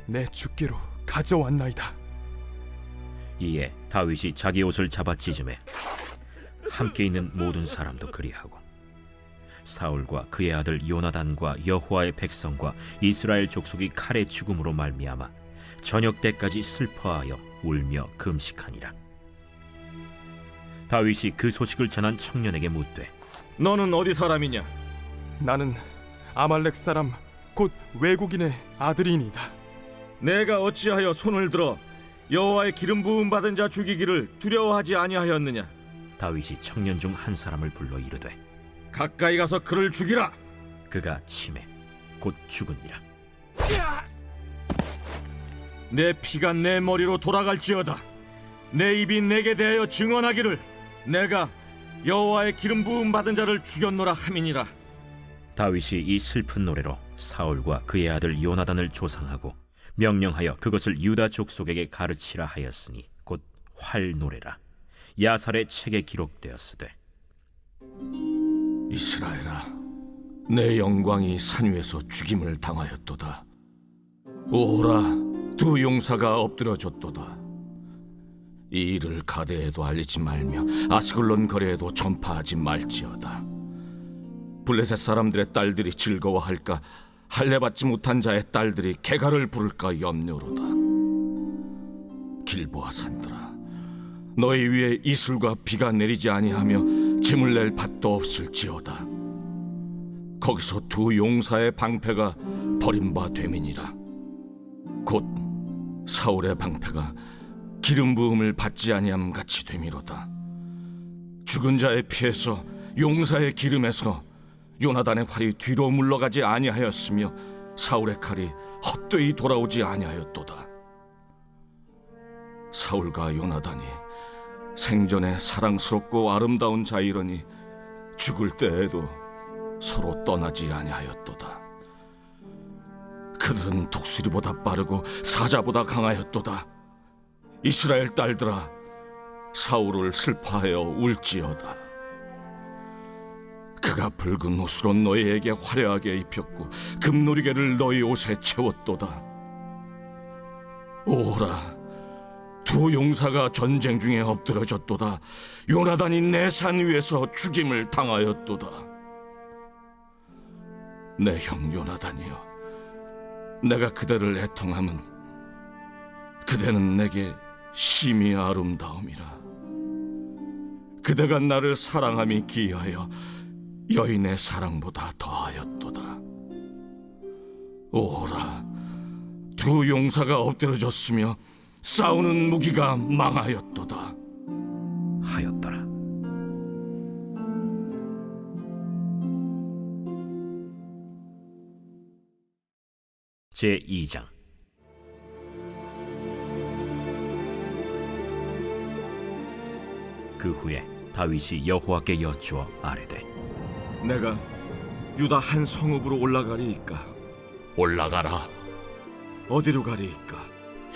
내 주께로 가져왔나이다. 이에 다윗이 자기 옷을 잡아 찢음에 함께 있는 모든 사람도 그리하고 사울과 그의 아들 요나단과 여호와의 백성과 이스라엘 족속이 칼의 죽음으로 말미암아 저녁 때까지 슬퍼하여 울며 금식하니라. 다윗이 그 소식을 전한 청년에게 묻되 너는 어디 사람이냐? 나는 아말렉 사람 곧 외국인의 아들이니이다. 내가 어찌하여 손을 들어 여호와의 기름 부음 받은 자 죽이기를 두려워하지 아니하였느냐? 다윗이 청년 중 한 사람을 불러 이르되 가까이 가서 그를 죽이라. 그가 치매 곧 죽으니라. 내 피가 내 머리로 돌아갈지어다. 내 입이 내게 대하여 증언하기를 내가 여호와의 기름 부음 받은 자를 죽였노라 함이니라. 다윗이 이 슬픈 노래로 사울과 그의 아들 요나단을 조상하고 명령하여 그것을 유다 족속에게 가르치라 하였으니 곧 활 노래라. 야살의 책에 기록되었으되 이스라엘아, 내 영광이 산 위에서 죽임을 당하였도다. 오호라, 두 용사가 엎드려졌도다. 이 일을 가데에도 알리지 말며 아스글론 거리에도 전파하지 말지어다. 블레셋 사람들의 딸들이 즐거워할까, 할례받지 못한 자의 딸들이 개가를 부를까 염려로다. 길보아 산들아, 너희 위에 이슬과 비가 내리지 아니하며 재물 낼 밭도 없을지어다. 거기서 두 용사의 방패가 버림바 됨이니라. 곧 사울의 방패가 기름 부음을 받지 아니함 같이 됨이로다. 죽은 자의 피에서 용사의 기름에서 요나단의 활이 뒤로 물러가지 아니하였으며 사울의 칼이 헛되이 돌아오지 아니하였도다. 사울과 요나단이 생전에 사랑스럽고 아름다운 자이러니 죽을 때에도 서로 떠나지 아니하였도다. 그들은 독수리보다 빠르고 사자보다 강하였도다. 이스라엘 딸들아, 사울을 슬퍼하여 울지어다. 그가 붉은 옷으로 너희에게 화려하게 입혔고 금노리개를 너희 옷에 채웠도다. 오라, 두 용사가 전쟁 중에 엎드러졌도다. 요나단이 내 산 위에서 죽임을 당하였도다. 내 형 요나단이여, 내가 그대를 애통함은 그대는 내게 심히 아름다움이라. 그대가 나를 사랑함이 기하여 여인의 사랑보다 더하였도다. 오라, 두 용사가 엎드러졌으며 싸우는 무기가 망하였도다. 하였더라. 제 2장. 그 후에 다윗이 여호와께 여쭈어 아뢰되, 내가 유다 한 성읍으로 올라가리이까? 올라가라. 어디로 가리이까?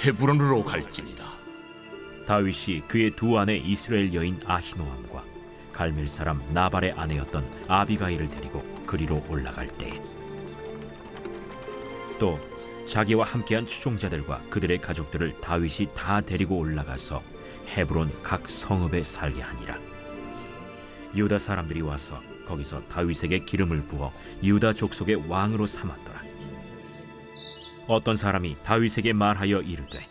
헤브론으로 갈지니라. 다윗이 그의 두 아내 이스라엘 여인 아히노암과 갈멜 사람 나발의 아내였던 아비가일을 데리고 그리로 올라갈 때에 또 자기와 함께한 추종자들과 그들의 가족들을 다윗이 다 데리고 올라가서 헤브론 각 성읍에 살게 하니라. 유다 사람들이 와서 거기서 다윗에게 기름을 부어 유다 족속의 왕으로 삼았더라. 어떤 사람이 다윗에게 말하여 이르되,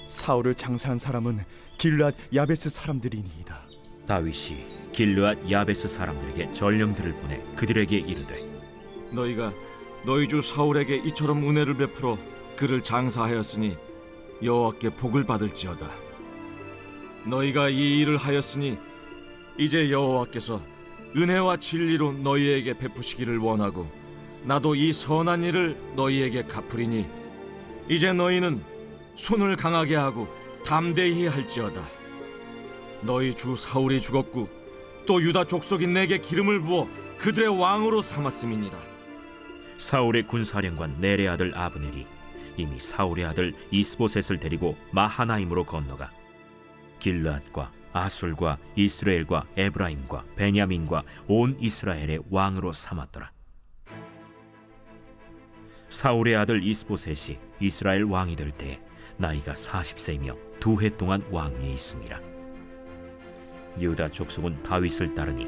사울을 장사한 사람은 길앗 야베스 사람들이니이다. 다윗이 길르앗 야베스 사람들에게 전령들을 보내 그들에게 이르되, 너희가 너희 주 사울에게 이처럼 은혜를 베풀어 그를 장사하였으니 여호와께 복을 받을지어다. 너희가 이 일을 하였으니 이제 여호와께서 은혜와 진리로 너희에게 베푸시기를 원하고 나도 이 선한 일을 너희에게 갚으리니 이제 너희는 손을 강하게 하고 담대히 할지어다. 너희 주 사울이 죽었고 또 유다 족속이 내게 기름을 부어 그들의 왕으로 삼았음이니라. 사울의 군사령관 넬의 아들 아브넬이 이미 사울의 아들 이스보셋을 데리고 마하나임으로 건너가 길르앗과 아술과 이스라엘과 에브라임과 베냐민과 온 이스라엘의 왕으로 삼았더라. 사울의 아들 이스보셋이 이스라엘 왕이 될 때에 나이가 40세이며 2해 동안 왕위에 있음이라. 유다 족속은 다윗을 따르니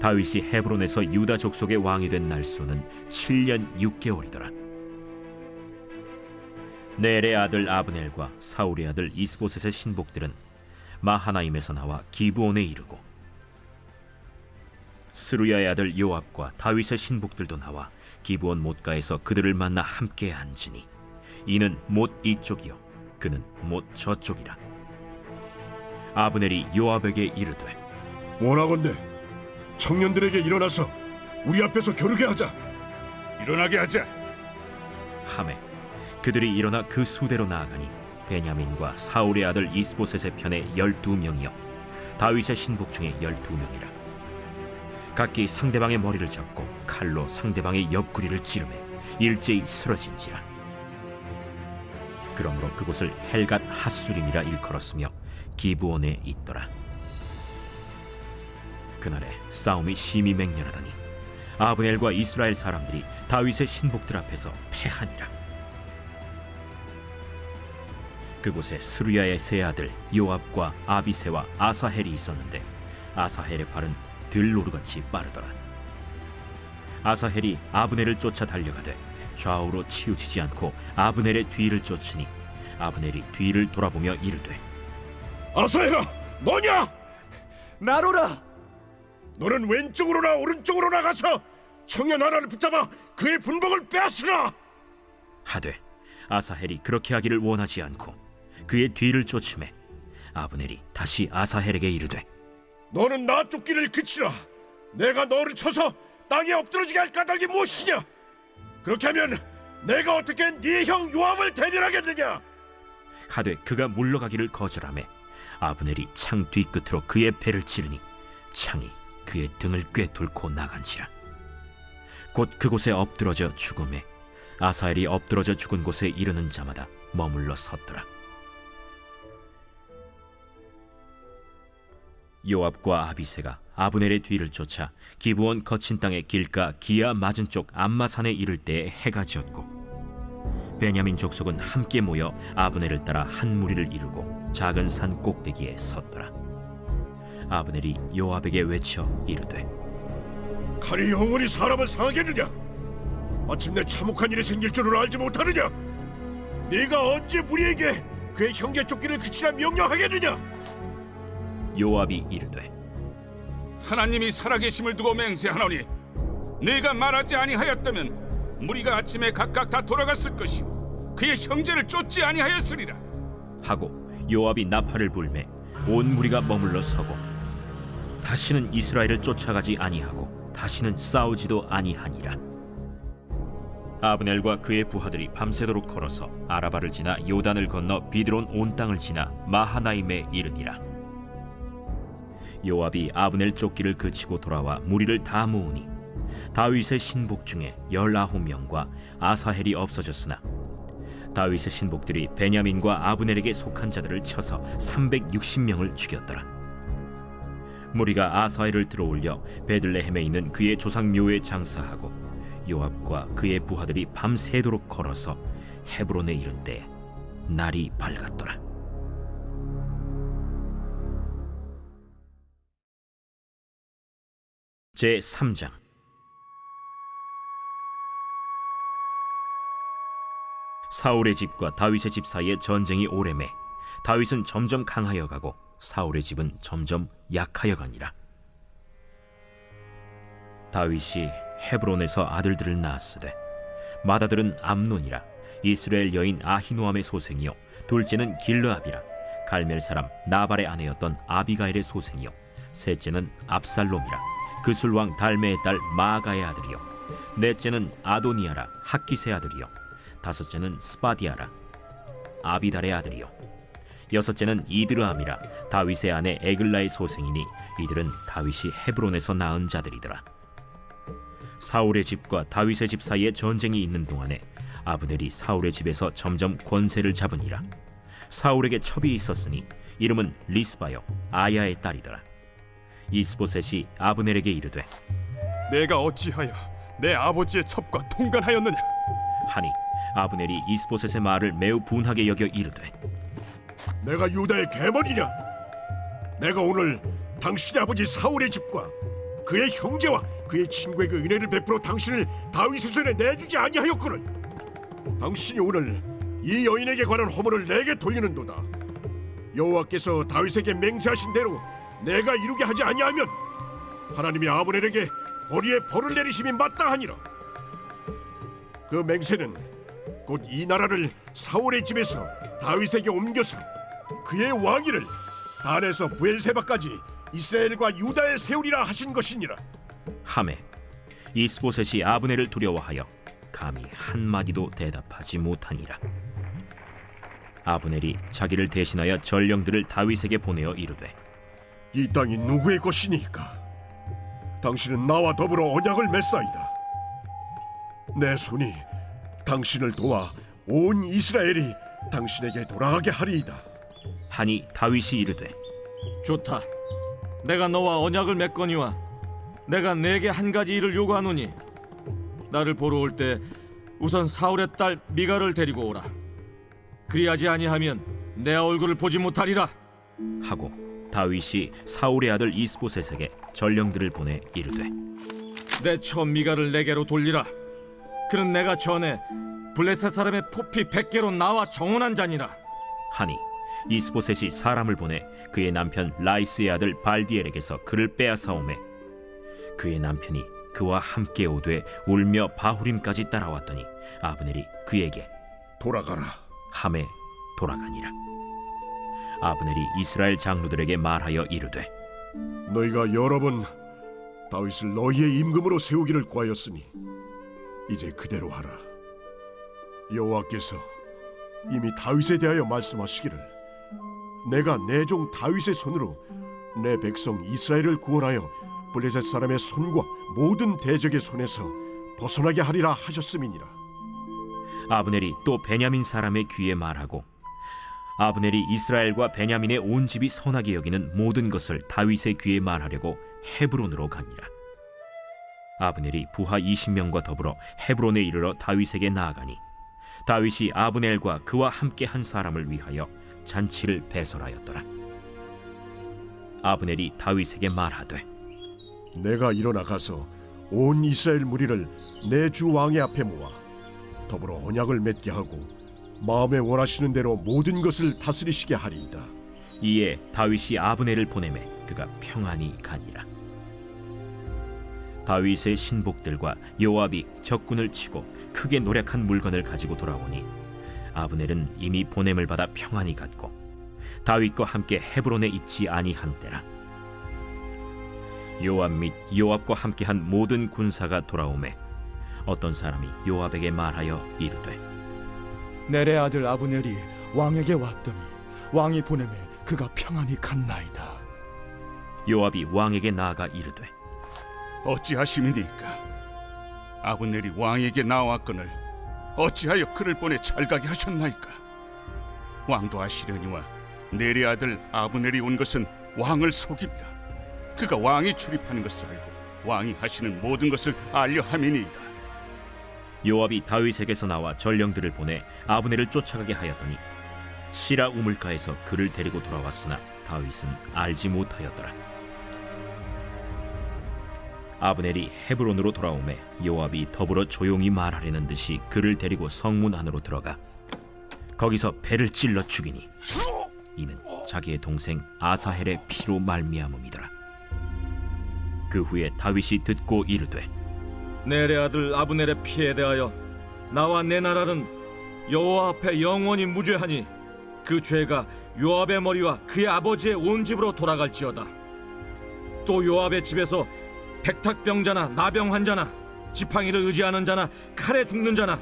다윗이 헤브론에서 유다 족속의 왕이 된 날수는 7년 6개월이더라. 넬의 아들 아브넬과 사울의 아들 이스보셋의 신복들은 마하나임에서 나와 기브온에 이르고 스루야의 아들 요압과 다윗의 신복들도 나와 기브온 못가에서 그들을 만나 함께 앉으니 이는 못 이쪽이요 그는 못 저쪽이라. 아브넬이 요압에게 이르되, 원하건대 청년들에게 일어나서 우리 앞에서 겨루게 하자. 일어나게 하자. 하매 그들이 일어나 그 수대로 나아가니 베냐민과 사울의 아들 이스보셋의 편에 12명이요 다윗의 신복 중에 12명이라. 각기 상대방의 머리를 잡고 칼로 상대방의 옆구리를 찌르매 일제히 쓰러진지라. 그러므로 그곳을 헬갓 핫수림이라 일컬었으며 기브온에 있더라. 그날에 싸움이 심히 맹렬하더니 아브넬과 이스라엘 사람들이 다윗의 신복들 앞에서 패하니라. 그곳에 스루야의 세 아들 요압과 아비새와 아사헬이 있었는데 아사헬의 발은 들노루같이 빠르더라. 아사헬이 아브넬을 쫓아 달려가되 좌우로 치우치지 않고 아브넬의 뒤를 쫓으니 아브넬이 뒤를 돌아보며 이르되, 아사야, 너냐? 나로라. 너는 왼쪽으로나 오른쪽으로 나가서 청년 하나를 붙잡아 그의 분복을 빼앗으라. 하되 아사헬이 그렇게 하기를 원하지 않고 그의 뒤를 쫓음에 아브넬이 다시 아사헬에게 이르되, 너는 나 쫓기를 그치라. 내가 너를 쳐서 땅에 엎드러지게 할 까닭이 무엇이냐? 그렇게 하면 내가 어떻게 네 형 요압을 대변하겠느냐? 하되 그가 물러가기를 거절하매 아브넬이 창 뒤끝으로 그의 배를 찌르니 창이 그의 등을 꿰뚫고 나간지라. 곧 그곳에 엎드러져 죽음에 아사헬이 엎드러져 죽은 곳에 이르는 자마다 머물러 섰더라. 요압과 아비새가 아브넬의 뒤를 쫓아 기브온 거친 땅의 길가 기아 맞은 쪽 암마산에 이를 때에 해가 지었고 베냐민 족속은 함께 모여 아브넬을 따라 한 무리를 이루고 작은 산 꼭대기에 섰더라. 아브넬이 요압에게 외쳐 이르되 칼이 영원히 사람을 상하겠느냐? 마침내 참혹한 일이 생길 줄을 알지 못하느냐? 네가 언제 우리에게 그의 형제 쫓기를 그치라 명령하겠느냐? 요압이 이르되 하나님이 살아계심을 두고 맹세하노니 네가 말하지 아니하였다면 무리가 아침에 각각 다 돌아갔을 것이요 그의 형제를 쫓지 아니하였으리라 하고 요압이 나팔을 불매 온 무리가 머물러 서고 다시는 이스라엘을 쫓아가지 아니하고 다시는 싸우지도 아니하니라. 아브넬과 그의 부하들이 밤새도록 걸어서 아라바를 지나 요단을 건너 비드론 온 땅을 지나 마하나임에 이르니라. 요압이 아브넬 쫓기를 그치고 돌아와 무리를 다 모으니 다윗의 신복 중에 19명과 아사헬이 없어졌으나 다윗의 신복들이 베냐민과 아브넬에게 속한 자들을 쳐서 360명을 죽였더라. 무리가 아사헬을 들어올려 베들레헴에 있는 그의 조상 묘에 장사하고 요압과 그의 부하들이 밤새도록 걸어서 헤브론에 이른 때 날이 밝았더라. 제 3장. 사울의 집과 다윗의 집 사이에 전쟁이 오래매 다윗은 점점 강하여 가고 사울의 집은 점점 약하여 가니라. 다윗이 헤브론에서 아들들을 낳았으되 맏아들은 암논이라 이스라엘 여인 아히노암의 소생이요 둘째는 길르압이라 갈멜 사람 나발의 아내였던 아비가일의 소생이요 셋째는 압살롬이라 그술 왕 달메의 딸 마아가의 아들이요 넷째는 아도니아라 학기스의 아들이요 다섯째는 스바디아라 아비달의 아들이요 여섯째는 이드르암이라 다윗의 아내 에글라의 소생이니 이들은 다윗이 헤브론에서 낳은 자들이더라. 사울의 집과 다윗의 집 사이에 전쟁이 있는 동안에 아브넬이 사울의 집에서 점점 권세를 잡으니라. 사울에게 첩이 있었으니 이름은 리스바요 아야의 딸이더라. 이스보셋이 아브넬에게 이르되 내가 어찌하여 내 아버지의 첩과 통간하였느냐? 하니 아브넬이 이스보셋의 말을 매우 분하게 여겨 이르되 내가 유다의 계머리냐? 내가 오늘 당신의 아버지 사울의 집과 그의 형제와 그의 친구에게 은혜를 베풀어 당신을 다윗의 손에 내주지 아니하였거늘. 당신이 오늘 이 여인에게 관한 허물을 내게 돌리는도다. 여호와께서 다윗에게 맹세하신 대로 내가 이루게 하지 아니하면 하나님이 아브넬에게 거리에 벌을 내리심이 마땅하니라. 그 맹세는 곧 이 나라를 사울의 집에서 다윗에게 옮겨서 그의 왕위를 단에서 부엘세바까지 이스라엘과 유다에 세우리라 하신 것이니라. 하매 이스보셋이 아브넬을 두려워하여 감히 한마디도 대답하지 못하니라. 아브넬이 자기를 대신하여 전령들을 다윗에게 보내어 이르되 이 땅이 누구의 것이니까? 당신은 나와 더불어 언약을 맺사이다. 내 손이 당신을 도와 온 이스라엘이 당신에게 돌아가게 하리이다. 하니 다윗이 이르되 좋다. 내가 너와 언약을 맺거니와 내가 네게 한 가지 일을 요구하노니 나를 보러 올 때 우선 사울의 딸 미갈을 데리고 오라. 그리하지 아니하면 내 얼굴을 보지 못하리라. 하고 다윗이 사울의 아들 이스보셋에게 전령들을 보내 이르되 내 처 미갈을 내게로 돌리라. 그는 내가 전에 블레셋 사람의 포피 100개로 나와 정언한 자니라. 하니 이스보셋이 사람을 보내 그의 남편 라이스의 아들 발디엘에게서 그를 빼앗아오매 그의 남편이 그와 함께 오되 울며 바후림까지 따라왔더니 아브넬이 그에게 돌아가라 함에 돌아가니라. 아브넬이 이스라엘 장로들에게 말하여 이르되 너희가 여러 번 다윗을 너희의 임금으로 세우기를 구하였으니 이제 그대로 하라. 여호와께서 이미 다윗에 대하여 말씀하시기를 내가 내 종 다윗의 손으로 내 백성 이스라엘을 구원하여 블레셋 사람의 손과 모든 대적의 손에서 벗어나게 하리라 하셨음이니라. 아브넬이 또 베냐민 사람의 귀에 말하고 아브넬이 이스라엘과 베냐민의 온 집이 선하게 여기는 모든 것을 다윗의 귀에 말하려고 헤브론으로 가니라. 아브넬이 부하 20명과 더불어 헤브론에 이르러 다윗에게 나아가니 다윗이 아브넬과 그와 함께 한 사람을 위하여 잔치를 배설하였더라. 아브넬이 다윗에게 말하되 내가 일어나 가서 온 이스라엘 무리를 내 주 왕의 앞에 모아 더불어 언약을 맺게 하고 마음에 원하시는 대로 모든 것을 다스리시게 하리이다. 이에 다윗이 아브넬을 보내매 그가 평안히 가니라. 다윗의 신복들과 요압이 적군을 치고 크게 노력한 물건을 가지고 돌아오니 아브넬은 이미 보냄을 받아 평안히 갔고 다윗과 함께 헤브론에 있지 아니한 때라. 요압 및 요압과 함께한 모든 군사가 돌아오매 어떤 사람이 요압에게 말하여 이르되 넬의 아들 아브넬이 왕에게 왔더니 왕이 보내매 그가 평안히 갔나이다. 요압이 왕에게 나아가 이르되 어찌하심이니까? 아브넬이 왕에게 나왔거늘 어찌하여 그를 보내 찰가게 하셨나이까? 왕도 아시려니와 넬의 아들 아브넬이 온 것은 왕을 속입니다. 그가 왕이 출입하는 것을 알고 왕이 하시는 모든 것을 알려 함이니이다. 요압이 다윗에게서 나와 전령들을 보내 아브넬을 쫓아가게 하였더니 시라 우물가에서 그를 데리고 돌아왔으나 다윗은 알지 못하였더라. 아브넬이 헤브론으로 돌아오매 요압이 더불어 조용히 말하려는 듯이 그를 데리고 성문 안으로 들어가 거기서 배를 찔러 죽이니 이는 자기의 동생 아사헬의 피로 말미암음이더라. 그 후에 다윗이 듣고 이르되 넬의 아들 아브넬의 피에 대하여 나와 내 나라는 여호와 앞에 영원히 무죄하니 그 죄가 요압의 머리와 그의 아버지의 온 집으로 돌아갈지어다. 또 요압의 집에서 백탁병자나 나병 환자나 지팡이를 의지하는 자나 칼에 죽는 자나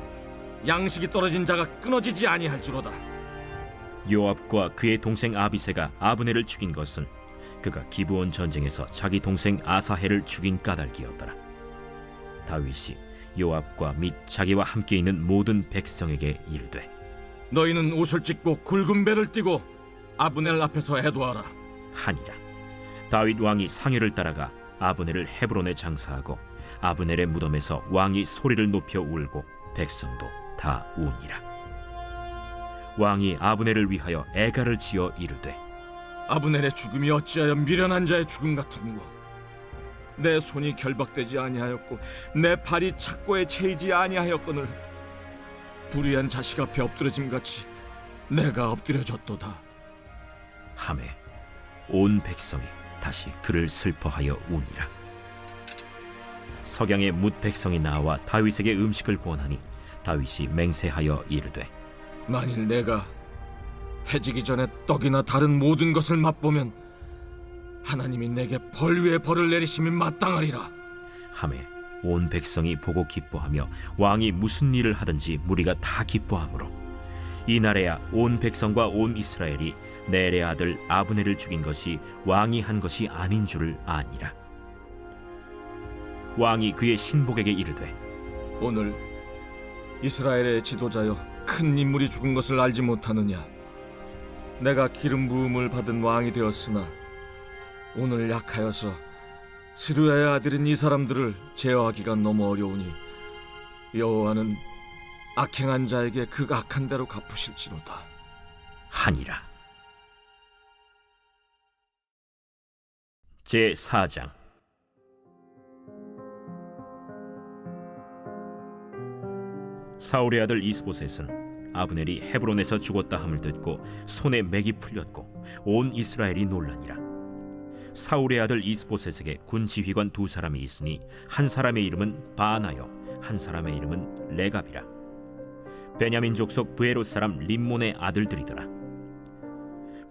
양식이 떨어진 자가 끊어지지 아니할지로다. 요압과 그의 동생 아비새가 아브넬을 죽인 것은 그가 기브온 전쟁에서 자기 동생 아사헬을 죽인 까닭이었더라. 다윗이 요압과 및 자기와 함께 있는 모든 백성에게 이르되 너희는 옷을 찢고 굵은 배를 띠고 아브넬 앞에서 애도하라 하니라. 다윗 왕이 상회를 따라가 아브넬을 헤브론에 장사하고 아브넬의 무덤에서 왕이 소리를 높여 울고 백성도 다 우니라. 왕이 아브넬을 위하여 애가를 지어 이르되 아브넬의 죽음이 어찌하여 미련한 자의 죽음 같은고? 내 손이 결박되지 아니하였고 내 발이 착고에 채이지 아니하였거늘 불의한 자식 앞에 엎드러짐 같이 내가 엎드려졌도다. 하매 온 백성이 다시 그를 슬퍼하여 우니라. 석양에 뭇 백성이 나와 다윗에게 음식을 구원하니 다윗이 맹세하여 이르되 만일 내가 해지기 전에 떡이나 다른 모든 것을 맛보면 하나님이 내게 벌 위에 벌을 내리심이 마땅하리라. 하매 온 백성이 보고 기뻐하며 왕이 무슨 일을 하든지 무리가 다 기뻐하므로 이날에야 온 백성과 온 이스라엘이 넬의 아들 아브넬을 죽인 것이 왕이 한 것이 아닌 줄을 아니라. 왕이 그의 신복에게 이르되 오늘 이스라엘의 지도자여 큰 인물이 죽은 것을 알지 못하느냐? 내가 기름 부음을 받은 왕이 되었으나 오늘 약하여서 스루야의 아들인 이 사람들을 제어하기가 너무 어려우니 여호와는 악행한 자에게 그 악한 대로 갚으실지로다 하니라. 제4장. 사울의 아들 이스보셋은 아브넬이 헤브론에서 죽었다 함을 듣고 손에 맥이 풀렸고 온 이스라엘이 놀라니라. 사울의 아들 이스보셋에게 군 지휘관 두 사람이 있으니 한 사람의 이름은 바나요 한 사람의 이름은 레갑이라. 베냐민 족속 브에롯 사람 림몬의 아들들이더라.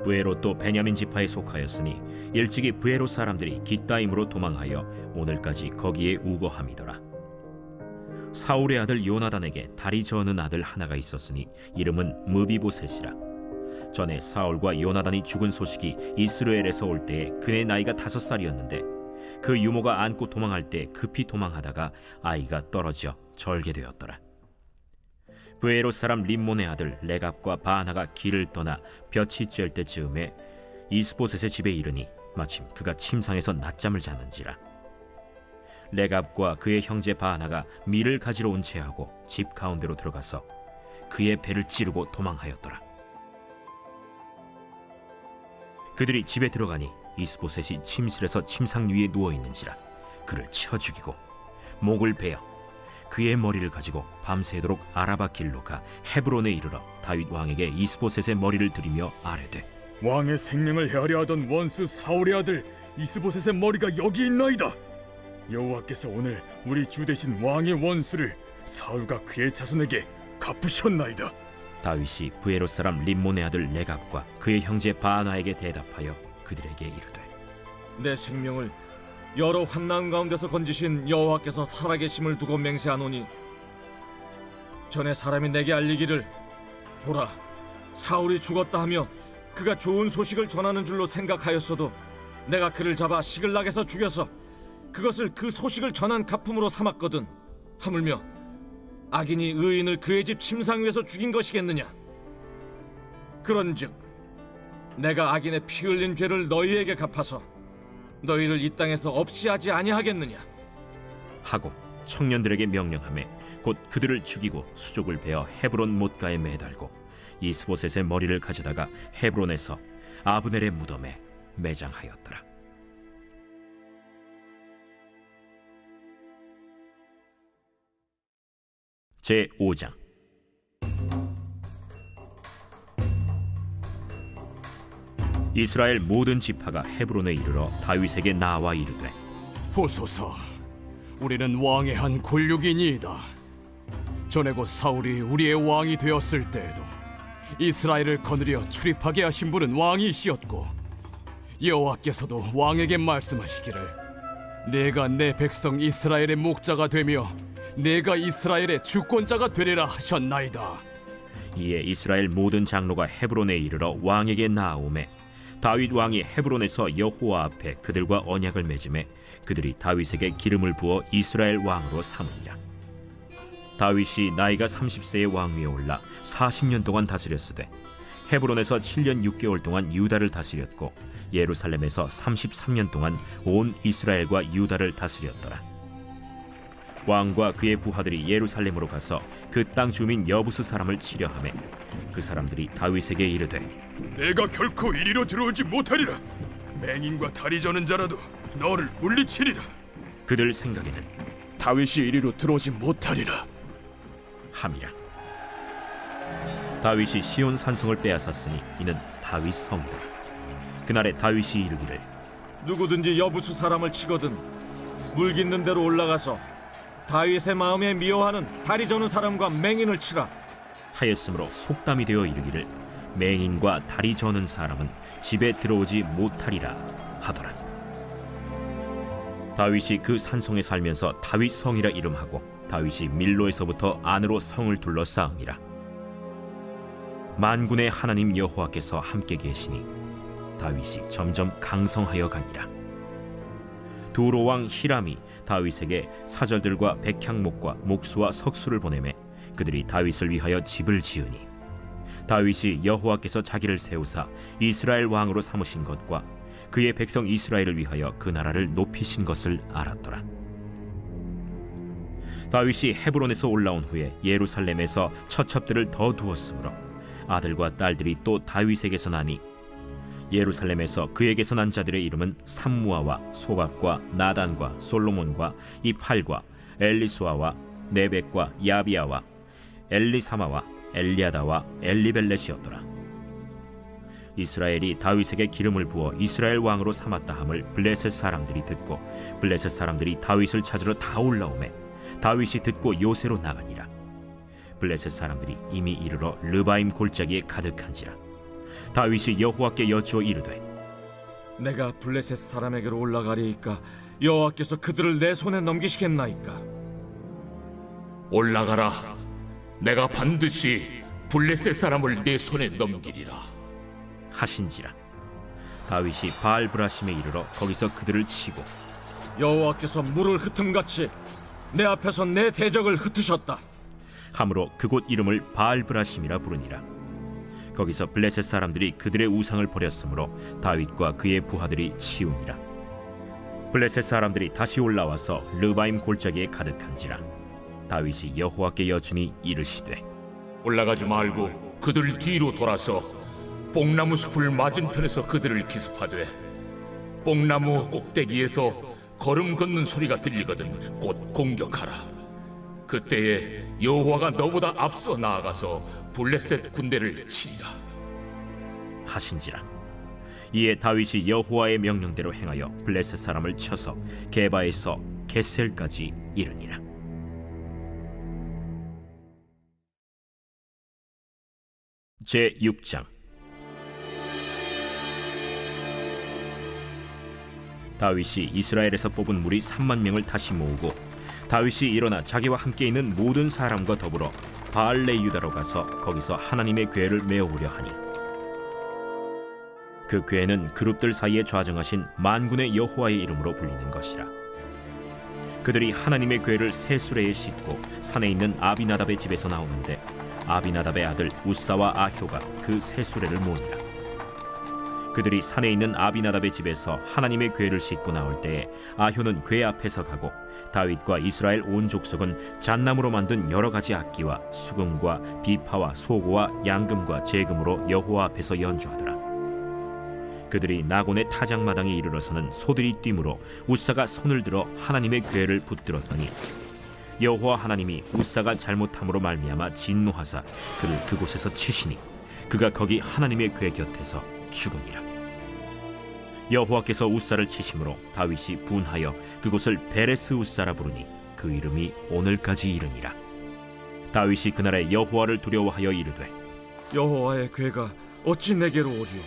브에롯도 베냐민 지파에 속하였으니 일찍이 브에롯 사람들이 깃다임으로 도망하여 오늘까지 거기에 우거함이더라. 사울의 아들 요나단에게 다리 저는 아들 하나가 있었으니 이름은 무비보셋이라. 전에 사울과 요나단이 죽은 소식이 이스라엘에서 올 때에 그의 나이가 5살이었는데 그 유모가 안고 도망할 때 급히 도망하다가 아이가 떨어져 절개되었더라. 브에롯 사람 림몬의 아들 레갑과 바나가 길을 떠나 볕이 쬐을 때쯤에 이스보셋의 집에 이르니 마침 그가 침상에서 낮잠을 잤는지라. 레갑과 그의 형제 바나가 밀을 가지러 온 채하고 집 가운데로 들어가서 그의 배를 찌르고 도망하였더라. 그들이 집에 들어가니 이스보셋이 침실에서 침상 위에 누워 있는지라 그를 쳐 죽이고 목을 베어 그의 머리를 가지고 밤새도록 아라바 길로 가 헤브론에 이르러 다윗 왕에게 이스보셋의 머리를 들이며 아뢰되 왕의 생명을 헤아려 하던 원수 사울의 아들 이스보셋의 머리가 여기 있나이다. 여호와께서 오늘 우리 주 대신 왕의 원수를 사울과 그의 자손에게 갚으셨나이다. 다윗이 브에롯 사람 림몬의 아들 레갑과 그의 형제 바나에게 대답하여 그들에게 이르되 내 생명을 여러 환난 가운데서 건지신 여호와께서 살아계심을 두고 맹세하노니 전에 사람이 내게 알리기를 보라 사울이 죽었다 하며 그가 좋은 소식을 전하는 줄로 생각하였어도 내가 그를 잡아 시글락에서 죽여서 그것을 그 소식을 전한 가품으로 삼았거든. 하물며 악인이 의인을 그의 집 침상 위에서 죽인 것이겠느냐. 그런즉 내가 악인의 피 흘린 죄를 너희에게 갚아서 너희를 이 땅에서 없이 하지 아니하겠느냐 하고 청년들에게 명령하매 곧 그들을 죽이고 수족을 베어 헤브론 못가에 매달고 이스보셋의 머리를 가져다가 헤브론에서 아브넬의 무덤에 매장하였더라. 제 5장. 이스라엘 모든 지파가 헤브론에 이르러 다윗에게 나와 이르되 보소서, 우리는 왕의 한 골육이니이다. 전에 곧 사울이 우리의 왕이 되었을 때에도 이스라엘을 거느려 출입하게 하신 분은 왕이시었고 여호와께서도 왕에게 말씀하시기를 내가 내 백성 이스라엘의 목자가 되며 내가 이스라엘의 주권자가 되리라 하셨나이다. 이에 이스라엘 모든 장로가 헤브론에 이르러 왕에게 나아오매 다윗 왕이 헤브론에서 여호와 앞에 그들과 언약을 맺음에 그들이 다윗에게 기름을 부어 이스라엘 왕으로 삼으니라. 다윗이 나이가 30세의 왕위에 올라 40년 동안 다스렸으되 헤브론에서 7년 6개월 동안 유다를 다스렸고 예루살렘에서 33년 동안 온 이스라엘과 유다를 다스렸더라. 왕과 그의 부하들이 예루살렘으로 가서 그 땅 주민 여부수 사람을 치려하매 그 사람들이 다윗에게 이르되 내가 결코 이리로 들어오지 못하리라. 맹인과 다리 저는 자라도 너를 물리치리라. 그들 생각에는 다윗이 이리로 들어오지 못하리라 함이라. 다윗이 시온 산성을 빼앗았으니 이는 다윗 성이다. 그날에 다윗이 이르기를 누구든지 여부수 사람을 치거든 물깃는 대로 올라가서 다윗의 마음에 미워하는 다리 저는 사람과 맹인을 치라 하였으므로 속담이 되어 이르기를 맹인과 다리 저는 사람은 집에 들어오지 못하리라 하더라. 다윗이 그 산성에 살면서 다윗 성이라 이름하고 다윗이 밀로에서부터 안으로 성을 둘러싸음이라. 만군의 하나님 여호와께서 함께 계시니 다윗이 점점 강성하여 가니라. 두로 왕 히람이 다윗에게 사절들과 백향목과 목수와 석수를 보내매 그들이 다윗을 위하여 집을 지으니 다윗이 여호와께서 자기를 세우사 이스라엘 왕으로 삼으신 것과 그의 백성 이스라엘을 위하여 그 나라를 높이신 것을 알았더라. 다윗이 헤브론에서 올라온 후에 예루살렘에서 처첩들을 더 두었으므로 아들과 딸들이 또 다윗에게서 나니 예루살렘에서 그에게서 난 자들의 이름은 삼무아와 소박과 나단과 솔로몬과 이팔과 엘리수아와 네벡과 야비아와 엘리사마와 엘리아다와 엘리벨렛이었더라. 이스라엘이 다윗에게 기름을 부어 이스라엘 왕으로 삼았다 함을 블레셋 사람들이 듣고 블레셋 사람들이 다윗을 찾으러 다 올라오매 다윗이 듣고 요새로 나가니라. 블레셋 사람들이 이미 이르러 르바임 골짜기에 가득한지라. 다윗이 여호와께 여쭈어 이르되 내가 블레셋 사람에게로 올라가리이까 여호와께서 그들을 내 손에 넘기시겠나이까 올라가라. 내가 반드시 블레셋 사람을 내 손에 넘기리라 하신지라. 다윗이 바알브라심에 이르러 거기서 그들을 치고 여호와께서 물을 흩음같이 내 앞에서 내 대적을 흩으셨다 함으로 그곳 이름을 바알브라심이라 부르니라. 거기서 블레셋 사람들이 그들의 우상을 버렸으므로 다윗과 그의 부하들이 치우니라. 블레셋 사람들이 다시 올라와서 르바임 골짜기에 가득한지라. 다윗이 여호와께 여쭈니 이르시되 올라가지 말고 그들 뒤로 돌아서 뽕나무 숲을 맞은편에서 그들을 기습하되 뽕나무 꼭대기에서 걸음 걷는 소리가 들리거든 곧 공격하라. 그때에 여호와가 너보다 앞서 나아가서 블레셋 군대를 치리라 하신지라. 이에 다윗이 여호와의 명령대로 행하여 블레셋 사람을 쳐서 게바에서 겟셀까지 이르니라. 제 6장. 다윗이 이스라엘에서 뽑은 무리 3만 명을 다시 모으고 다윗이 일어나 자기와 함께 있는 모든 사람과 더불어 바알레 유다로 가서 거기서 하나님의 궤를 메어오려 하니 그 궤는 그룹들 사이에 좌정하신 만군의 여호와의 이름으로 불리는 것이라. 그들이 하나님의 궤를 새 수레에 싣고 산에 있는 아비나답의 집에서 나오는데 아비나답의 아들 우사와 아효가 그 새 수레를 모으니라. 그들이 산에 있는 아비나답의 집에서 하나님의 궤를 싣고 나올 때에 아효는 궤 앞에서 가고 다윗과 이스라엘 온 족속은 잣나무로 만든 여러 가지 악기와 수금과 비파와 소고와 양금과 제금으로 여호와 앞에서 연주하더라. 그들이 나곤의 타작마당에 이르러서는 소들이 뛰므로 우사가 손을 들어 하나님의 궤를 붙들었더니 여호와 하나님이 우사가 잘못함으로 말미암아 진노하사 그를 그곳에서 치시니 그가 거기 하나님의 궤 곁에서 죽으니라. 여호와께서 우사를 치심으로 다윗이 분하여 그곳을 베레스 우사라 부르니 그 이름이 오늘까지 이르니라. 다윗이 그날에 여호와를 두려워하여 이르되 여호와의 궤가 어찌 내게로 오리요?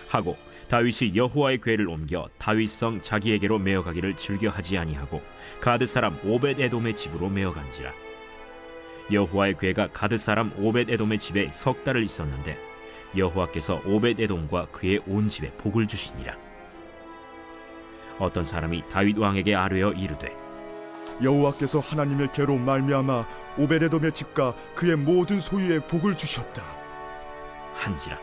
하고 다윗이 여호와의 궤를 옮겨 다윗성 자기에게로 메어가기를 즐겨하지 아니하고 가드 사람 오벳 에돔의 집으로 메어간지라. 여호와의 궤가 가드 사람 오벳 에돔의 집에 석 달을 있었는데 여호와께서 오벳 에돔과 그의 온 집에 복을 주시니라. 어떤 사람이 다윗 왕에게 아뢰어 이르되 여호와께서 하나님의 궤로 말미암아 오베레돔의 집과 그의 모든 소유에 복을 주셨다 한지라.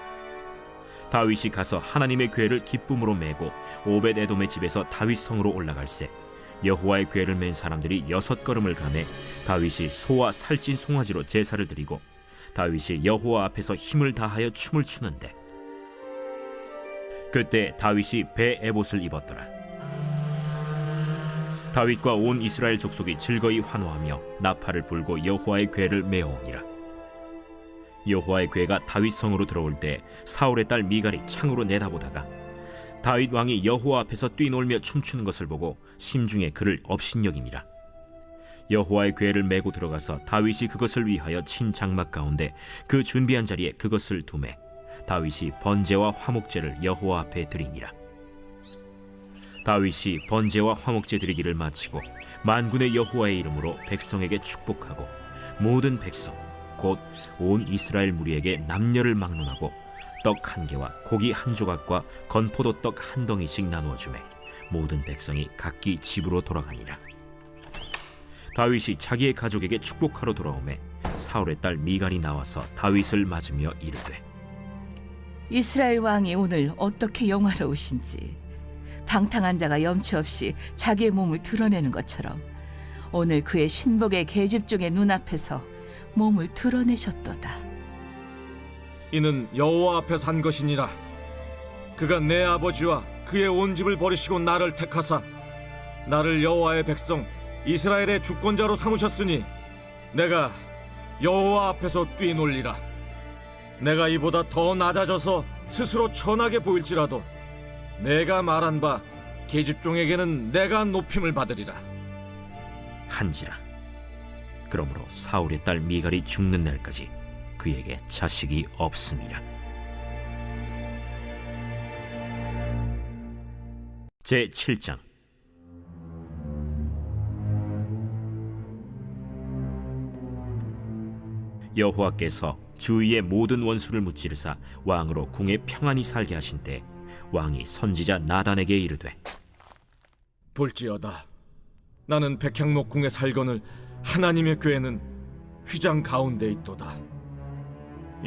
다윗이 가서 하나님의 궤를 기쁨으로 메고 오벳 에돔의 집에서 다윗 성으로 올라갈새 여호와의 궤를 맨 사람들이 6걸음을 가매 다윗이 소와 살찐 송아지로 제사를 드리고 다윗이 여호와 앞에서 힘을 다하여 춤을 추는데 그때 다윗이 배 에봇을 입었더라. 다윗과 온 이스라엘 족속이 즐거이 환호하며 나팔을 불고 여호와의 궤를 메어오니라. 여호와의 궤가 다윗 성으로 들어올 때 사울의 딸 미갈이 창으로 내다보다가 다윗 왕이 여호와 앞에서 뛰놀며 춤추는 것을 보고 심중에 그를 업신여기니라. 여호와의 궤를 메고 들어가서 다윗이 그것을 위하여 친 장막 가운데 그 준비한 자리에 그것을 두매 다윗이 번제와 화목제를 여호와 앞에 드리니라. 다윗이 번제와 화목제 드리기를 마치고 만군의 여호와의 이름으로 백성에게 축복하고 모든 백성 곧 온 이스라엘 무리에게 남녀를 막론하고 떡 한 개와 고기 한 조각과 건포도 떡 한 덩이씩 나누어 주매 모든 백성이 각기 집으로 돌아가니라. 다윗이 자기의 가족에게 축복하러 돌아오매 사울의 딸 미갈이 나와서 다윗을 맞으며 이르되 이스라엘 왕이 오늘 어떻게 영화로우신지 방탕한 자가 염치 없이 자기의 몸을 드러내는 것처럼 오늘 그의 신복의 계집종의 눈앞에서 몸을 드러내셨도다. 이는 여호와 앞에 산 것이니라. 그가 내 아버지와 그의 온 집을 버리시고 나를 택하사 나를 여호와의 백성 이스라엘의 주권자로 삼으셨으니 내가 여호와 앞에서 뛰놀리라. 내가 이보다 더 낮아져서 스스로 천하게 보일지라도 내가 말한 바 계집종에게는 내가 높임을 받으리라 한지라. 그러므로 사울의 딸 미갈이 죽는 날까지 그에게 자식이 없음이라. 제 7장. 여호와께서 주위의 모든 원수를 무찌르사 왕으로 궁에 평안히 살게 하신 때 왕이 선지자 나단에게 이르되 볼지어다 나는 백향목 궁에 살거늘 하나님의 궤는 휘장 가운데 있도다.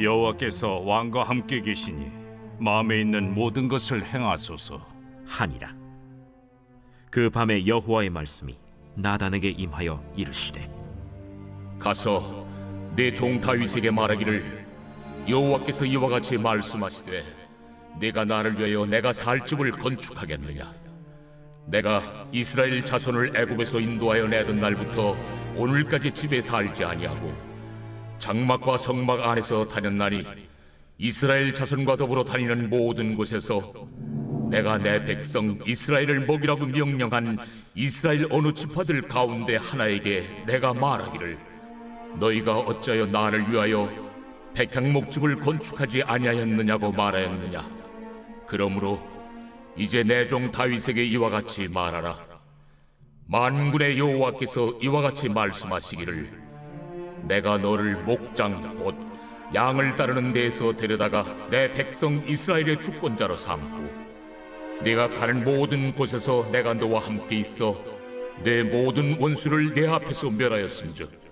여호와께서 왕과 함께 계시니 마음에 있는 모든 것을 행하소서 하니라. 그 밤에 여호와의 말씀이 나단에게 임하여 이르시되 가서 내 종 다윗에게 말하기를 여호와께서 이와 같이 말씀하시되 네가 나를 위하여 내가 살 집을 건축하겠느냐. 내가 이스라엘 자손을 애굽에서 인도하여 내던 날부터 오늘까지 집에 살지 아니하고 장막과 성막 안에서 다녔나니 이스라엘 자손과 더불어 다니는 모든 곳에서 내가 내 백성 이스라엘을 먹이라고 명령한 이스라엘 어느 지파들 가운데 하나에게 내가 말하기를 너희가 어찌하여 나를 위하여 백향목집을 건축하지 아니하였느냐고 말하였느냐. 그러므로 이제 내 종 다윗에게 이와 같이 말하라. 만군의 여호와께서 이와 같이 말씀하시기를 내가 너를 목장 곧 양을 따르는 데에서 데려다가 내 백성 이스라엘의 주권자로 삼고 네가 가는 모든 곳에서 내가 너와 함께 있어 내 모든 원수를 내 앞에서 멸하였은즉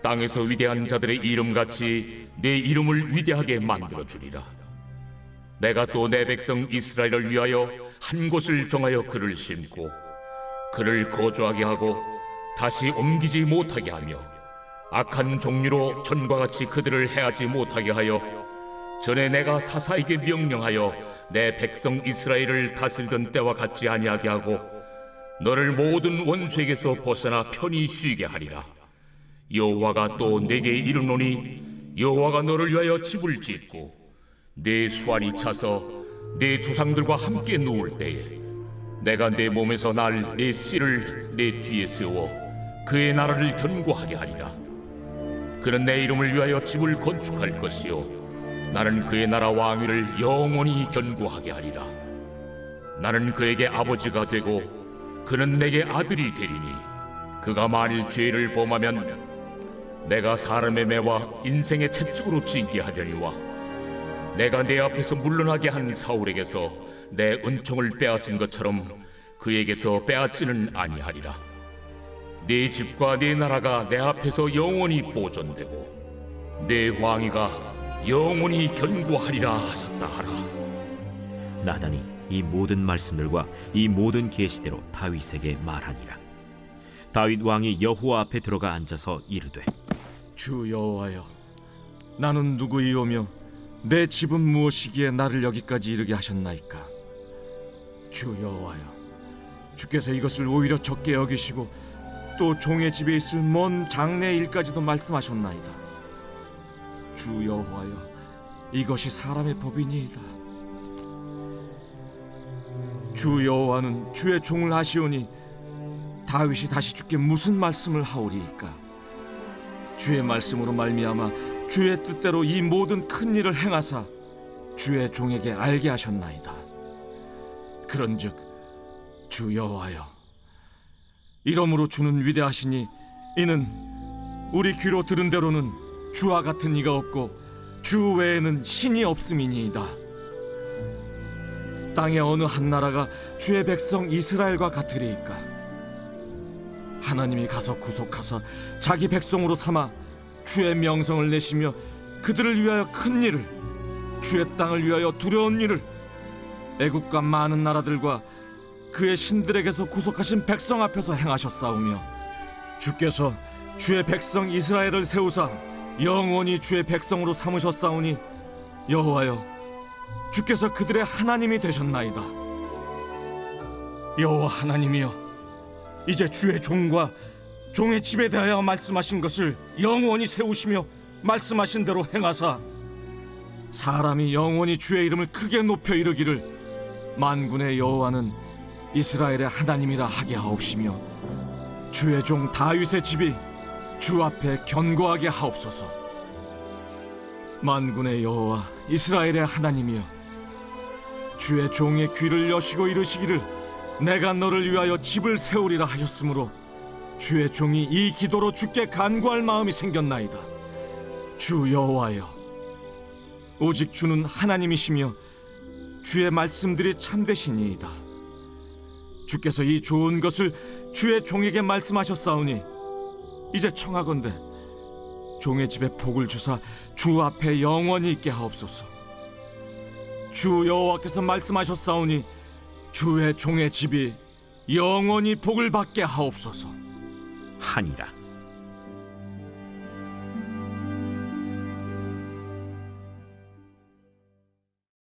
땅에서 위대한 자들의 이름같이 내 이름을 위대하게 만들어 주리라. 내가 또 내 백성 이스라엘을 위하여 한 곳을 정하여 그를 심고 그를 거주하게 하고 다시 옮기지 못하게 하며 악한 종류로 전과 같이 그들을 해하지 못하게 하여 전에 내가 사사에게 명령하여 내 백성 이스라엘을 다스리던 때와 같지 아니하게 하고 너를 모든 원수에게서 벗어나 편히 쉬게 하리라. 여호와가 또 내게 이르노니 여호와가 너를 위하여 집을 짓고 내 수완이 차서 내 조상들과 함께 누울 때에 내가 내 몸에서 날 내 씨를 내 뒤에 세워 그의 나라를 견고하게 하리라. 그는 내 이름을 위하여 집을 건축할 것이요 나는 그의 나라 왕위를 영원히 견고하게 하리라. 나는 그에게 아버지가 되고 그는 내게 아들이 되리니 그가 만일 죄를 범하면 내가 사람의 매와 인생의 채찍으로 징계하려니와 내가 내 앞에서 물러나게 한 사울에게서 내 은총을 빼앗은 것처럼 그에게서 빼앗지는 아니하리라. 네 집과 네 나라가 내 앞에서 영원히 보존되고 내 왕위가 영원히 견고하리라 하셨다 하라. 나단이 이 모든 말씀들과 이 모든 계시대로 다윗에게 말하니라. 다윗 왕이 여호와 앞에 들어가 앉아서 이르되 주 여호와여, 나는 누구이오며 내 집은 무엇이기에 나를 여기까지 이르게 하셨나이까? 주 여호와여, 주께서 이것을 오히려 적게 여기시고 또 종의 집에 있을 먼 장래 일까지도 말씀하셨나이다. 주 여호와여, 이것이 사람의 법이니이다. 주 여호와는 주의 종을 아시오니 다윗이 다시 주께 무슨 말씀을 하오리이까? 주의 말씀으로 말미암아 주의 뜻대로 이 모든 큰 일을 행하사 주의 종에게 알게 하셨나이다. 그런즉 주 여호와여, 이러므로 주는 위대하시니 이는 우리 귀로 들은 대로는 주와 같은 이가 없고 주 외에는 신이 없음이니이다. 땅의 어느 한 나라가 주의 백성 이스라엘과 같으리이까? 하나님이 가서 구속하사 자기 백성으로 삼아 주의 명성을 내시며 그들을 위하여 큰 일을, 주의 땅을 위하여 두려운 일을 애국과 많은 나라들과 그의 신들에게서 구속하신 백성 앞에서 행하셨사오며 주께서 주의 백성 이스라엘을 세우사 영원히 주의 백성으로 삼으셨사오니 여호와여, 주께서 그들의 하나님이 되셨나이다. 여호와 하나님이여, 이제 주의 종과 종의 집에 대하여 말씀하신 것을 영원히 세우시며 말씀하신 대로 행하사 사람이 영원히 주의 이름을 크게 높여 이르기를 만군의 여호와는 이스라엘의 하나님이라 하게 하옵시며 주의 종 다윗의 집이 주 앞에 견고하게 하옵소서. 만군의 여호와 이스라엘의 하나님이여, 주의 종의 귀를 여시고 이르시기를 내가 너를 위하여 집을 세우리라 하셨으므로 주의 종이 이 기도로 주께 간구할 마음이 생겼나이다. 주 여호와여, 오직 주는 하나님이시며 주의 말씀들이 참되시니이다. 주께서 이 좋은 것을 주의 종에게 말씀하셨사오니 이제 청하건대 종의 집에 복을 주사 주 앞에 영원히 있게 하옵소서. 주 여호와께서 말씀하셨사오니 주의 종의 집이 영원히 복을 받게 하옵소서. 하니라.